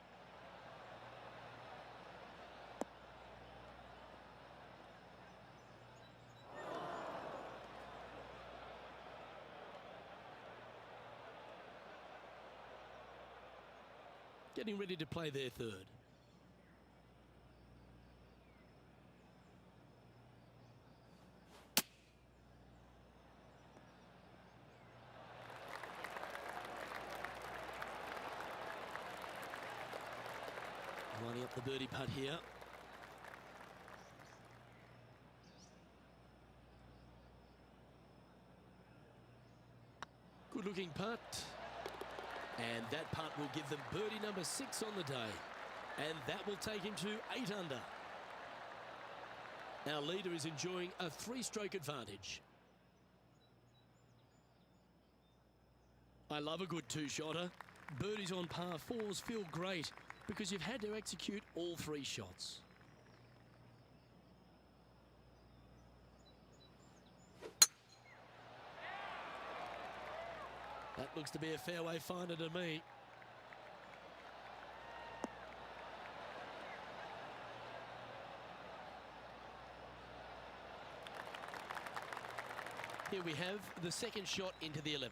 getting ready to play their third. Lining up the birdie putt here. Good looking putt. And that putt will give them birdie number 6 on the day. And that will take him to 8 under. Our leader is enjoying a 3-stroke advantage. I love a good 2-shotter. Birdies on par 4s feel great because you've had to execute all 3 shots. That looks to be a fairway finder to me. Here we have the second shot into the 11th.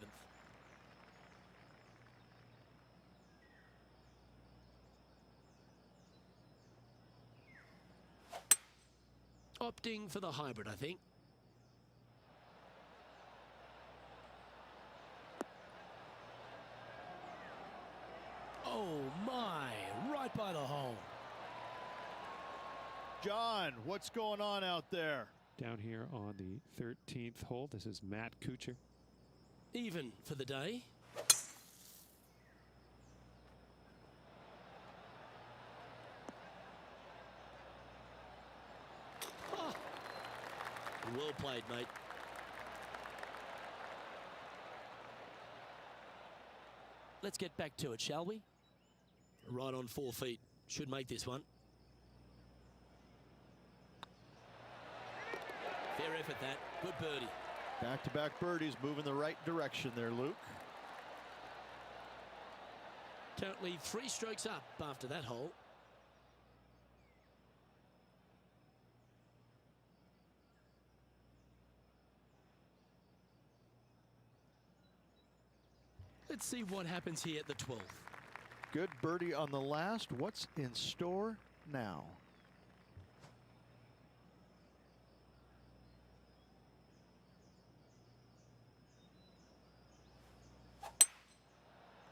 Opting for the hybrid, I think. Oh my, right by the hole. John, what's going on out there? Down here on the 13th hole, this is Matt Kuchar. Even for the day. Oh. Well played, mate. Let's get back to it, shall we? Right on 4 feet. Should make this one. Fair effort, that. Good birdie. Back-to-back birdies, moving the right direction there, Luke. Currently 3 strokes up after that hole. Let's see what happens here at the 12th. Good birdie on the last. What's in store now?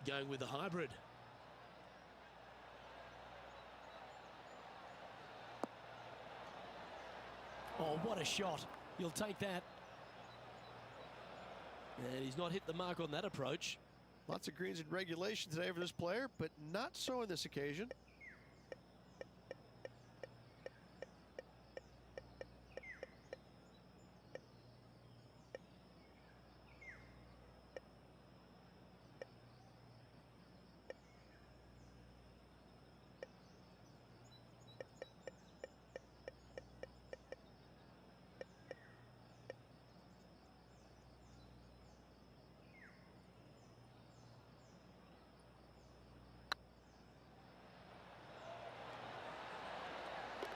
Going with the hybrid. Oh, what a shot. You'll take that. And he's not hit the mark on that approach. Lots of greens in regulation today for this player, but not so on this occasion.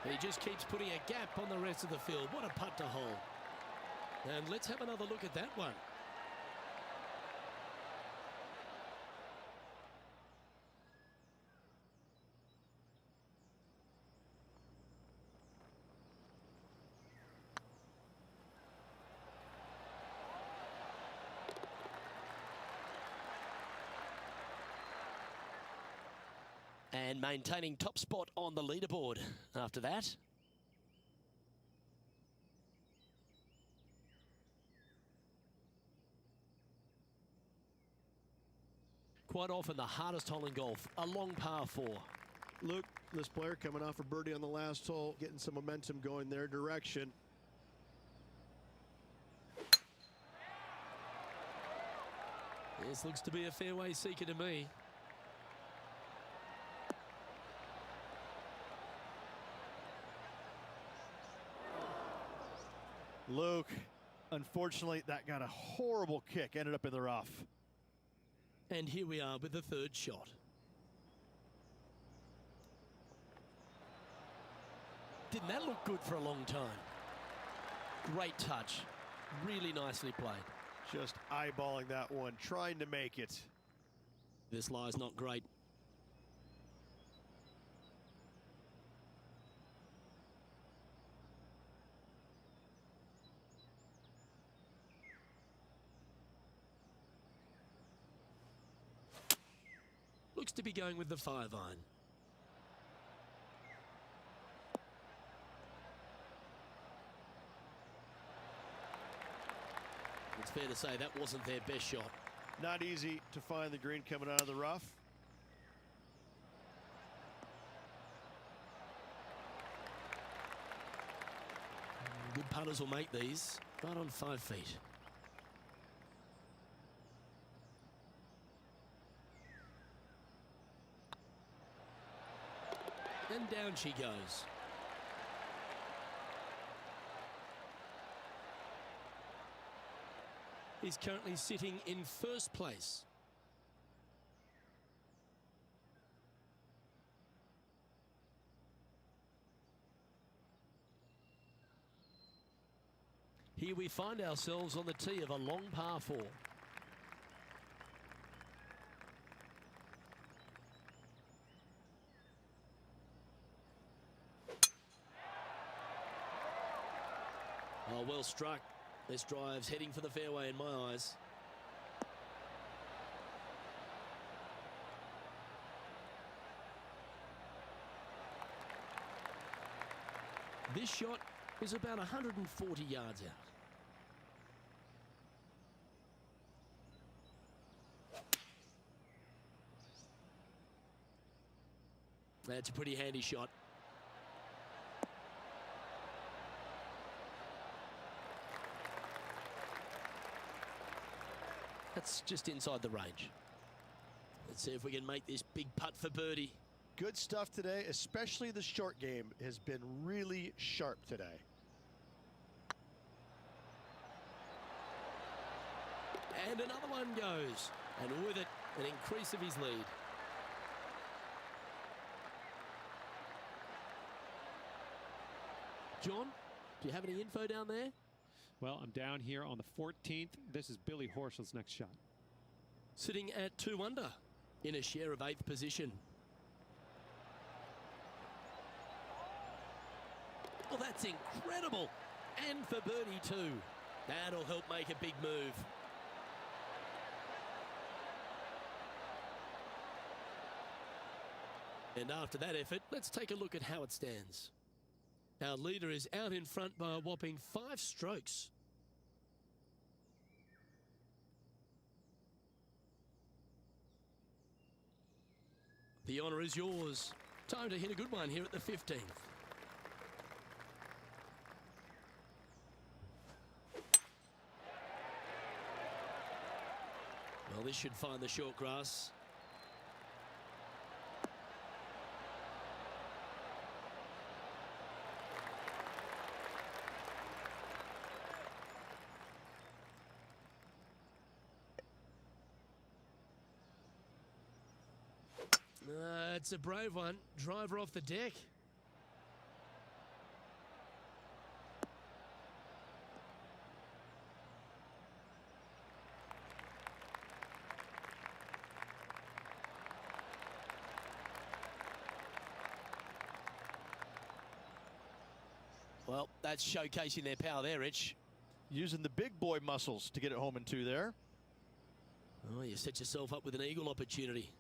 He just keeps putting a gap on the rest of the field. What a putt to hole. And let's have another look at that one. And maintaining top spot on the leaderboard after that. Quite often the hardest hole in golf, a long par 4. Luke, this player coming off a birdie on the last hole, getting some momentum going their direction. This looks to be a fairway seeker to me. Luke, unfortunately, that got a horrible kick, ended up in the rough. And here we are with the third shot. Didn't that look good for a long time? Great touch. Really nicely played. Just eyeballing that one, trying to make it. This lie's not great. looks to be going with the 5-iron. It's fair to say that wasn't their best shot. Not easy to find the green coming out of the rough. Good putters will make these right on 5 feet. And down she goes. He's currently sitting in first place. Here we find ourselves on the tee of a long par 4. Oh, well struck. This drive's heading for the fairway in my eyes. This shot is about 140 yards out. That's a pretty handy shot. That's just inside the range. Let's see if we can make this big putt for birdie. Good stuff today, especially the short game has been really sharp today. And another one goes. And with it, an increase of his lead. John, do you have any info down there? Well, I'm down here on the 14th. This is Billy Horschel's next shot. Sitting at 2 under in a share of 8th position. Well, that's incredible. And for birdie too. That'll help make a big move. And after that effort, let's take a look at how it stands. Our leader is out in front by a whopping 5 strokes. The honour is yours. Time to hit a good one here at the 15th. Well, this should find the short grass. It's a brave one. Driver off the deck. Well, that's showcasing their power there, Rich. Using the big boy muscles to get it home in 2 there. Oh, you set yourself up with an eagle opportunity.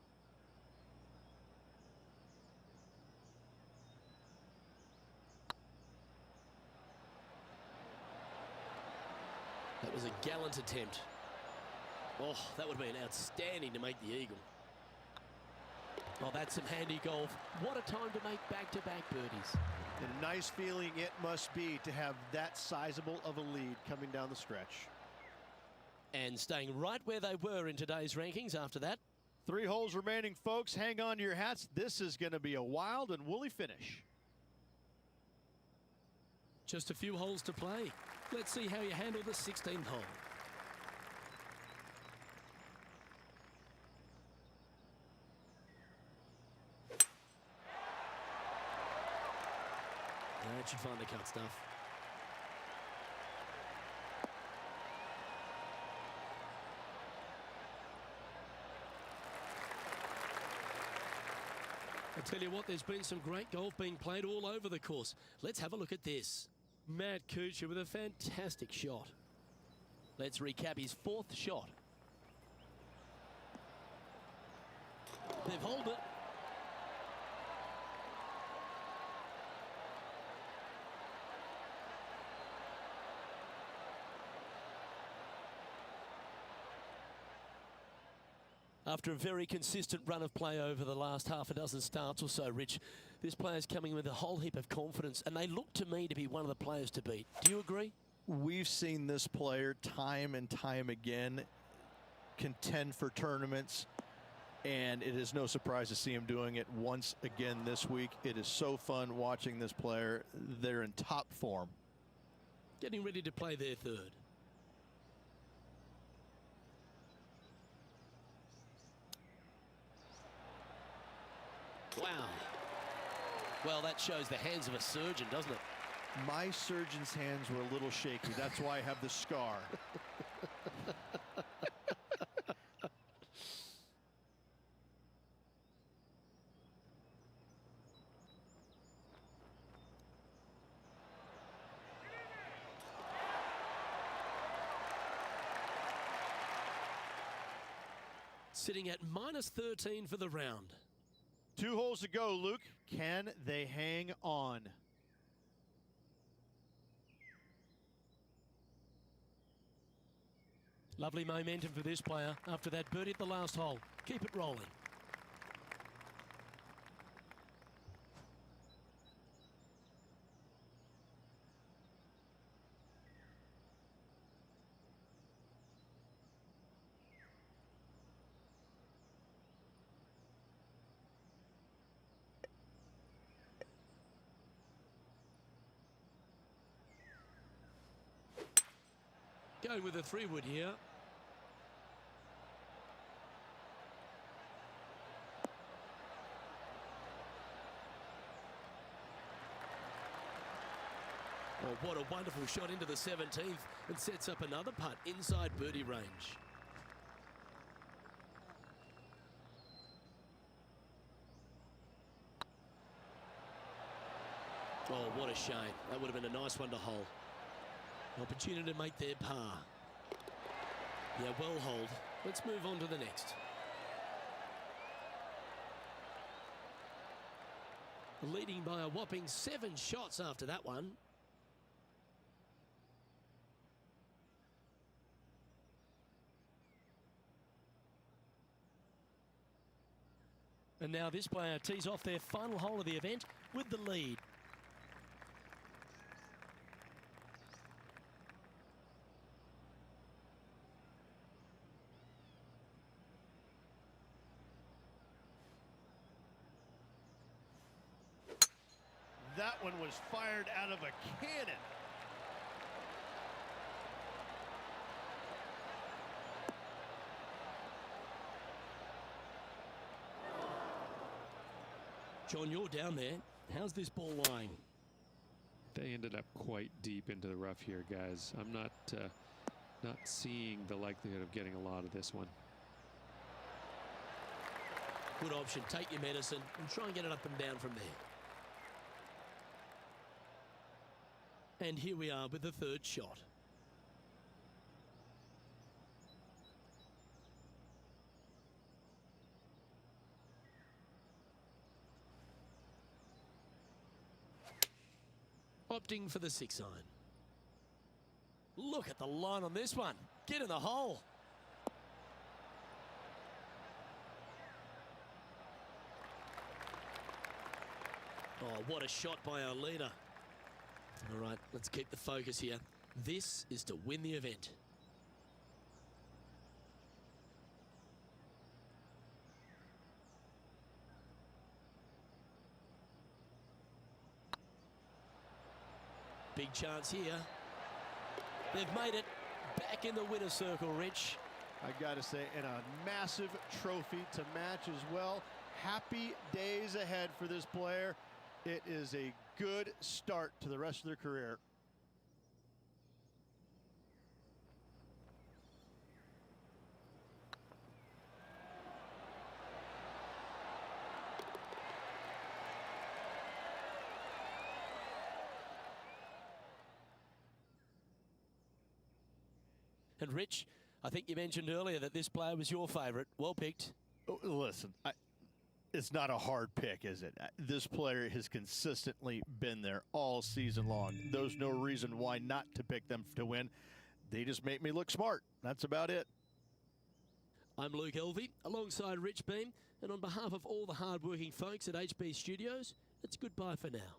That was a gallant attempt. Oh, that would have been outstanding to make the eagle. Oh, that's some handy golf. What a time to make back-to-back birdies. And a nice feeling it must be to have that sizable of a lead coming down the stretch. And staying right where they were in today's rankings after that. 3 holes remaining, folks. Hang on to your hats. This is going to be a wild and woolly finish. Just a few holes to play. Let's see how you handle the 16th hole. That should find the cut stuff. I tell you what, there's been some great golf being played all over the course. Let's have a look at this. Matt Kuchar with a fantastic shot. Let's recap his 4th shot. They've held it. After a very consistent run of play over the last half a dozen starts or so, Rich, this player's coming with a whole heap of confidence, and they look to me to be one of the players to beat. Do you agree? We've seen this player time and time again contend for tournaments, and it is no surprise to see him doing it once again this week. It is so fun watching this player. They're in top form. Getting ready to play their third. Wow. Well, that shows the hands of a surgeon, doesn't it? My surgeon's hands were a little shaky. That's why I have the scar. Sitting at -13 for the round. 2 holes to go, Luke. Can they hang on? Lovely momentum for this player after that birdie at the last hole. Keep it rolling. Go with a 3-wood here. Oh, what a wonderful shot into the 17th and sets up another putt inside birdie range. Oh, what a shame. That would have been a nice one to hole. Opportunity to make their par. Yeah, well hold. Let's move on to the next. Leading by a whopping 7 shots after that one. And now this player tees off their final hole of the event with the lead. That one was fired out of a cannon. John, you're down there. How's this ball lying? They ended up quite deep into the rough here, guys. I'm not seeing the likelihood of getting a lot of this one. Good option. Take your medicine and try and get it up and down from there. And here we are with the third shot. Opting for the 6-iron. Look at the line on this one. Get in the hole. Oh, what a shot by our leader. All right, let's keep the focus here. This is to win the event. Big chance here. They've made it back in the winner's circle, Rich. I gotta say, and a massive trophy to match as well. Happy days ahead for this player. It is a good start to the rest of their career. And Rich, I think you mentioned earlier that this player was your favourite. Well picked. Oh, listen, It's not a hard pick, is it? This player has consistently been there all season long. There's no reason why not to pick them to win. They just make me look smart. That's about it. I'm Luke Elvey, alongside Rich Beam, and on behalf of all the hard-working folks at HB Studios, it's goodbye for now.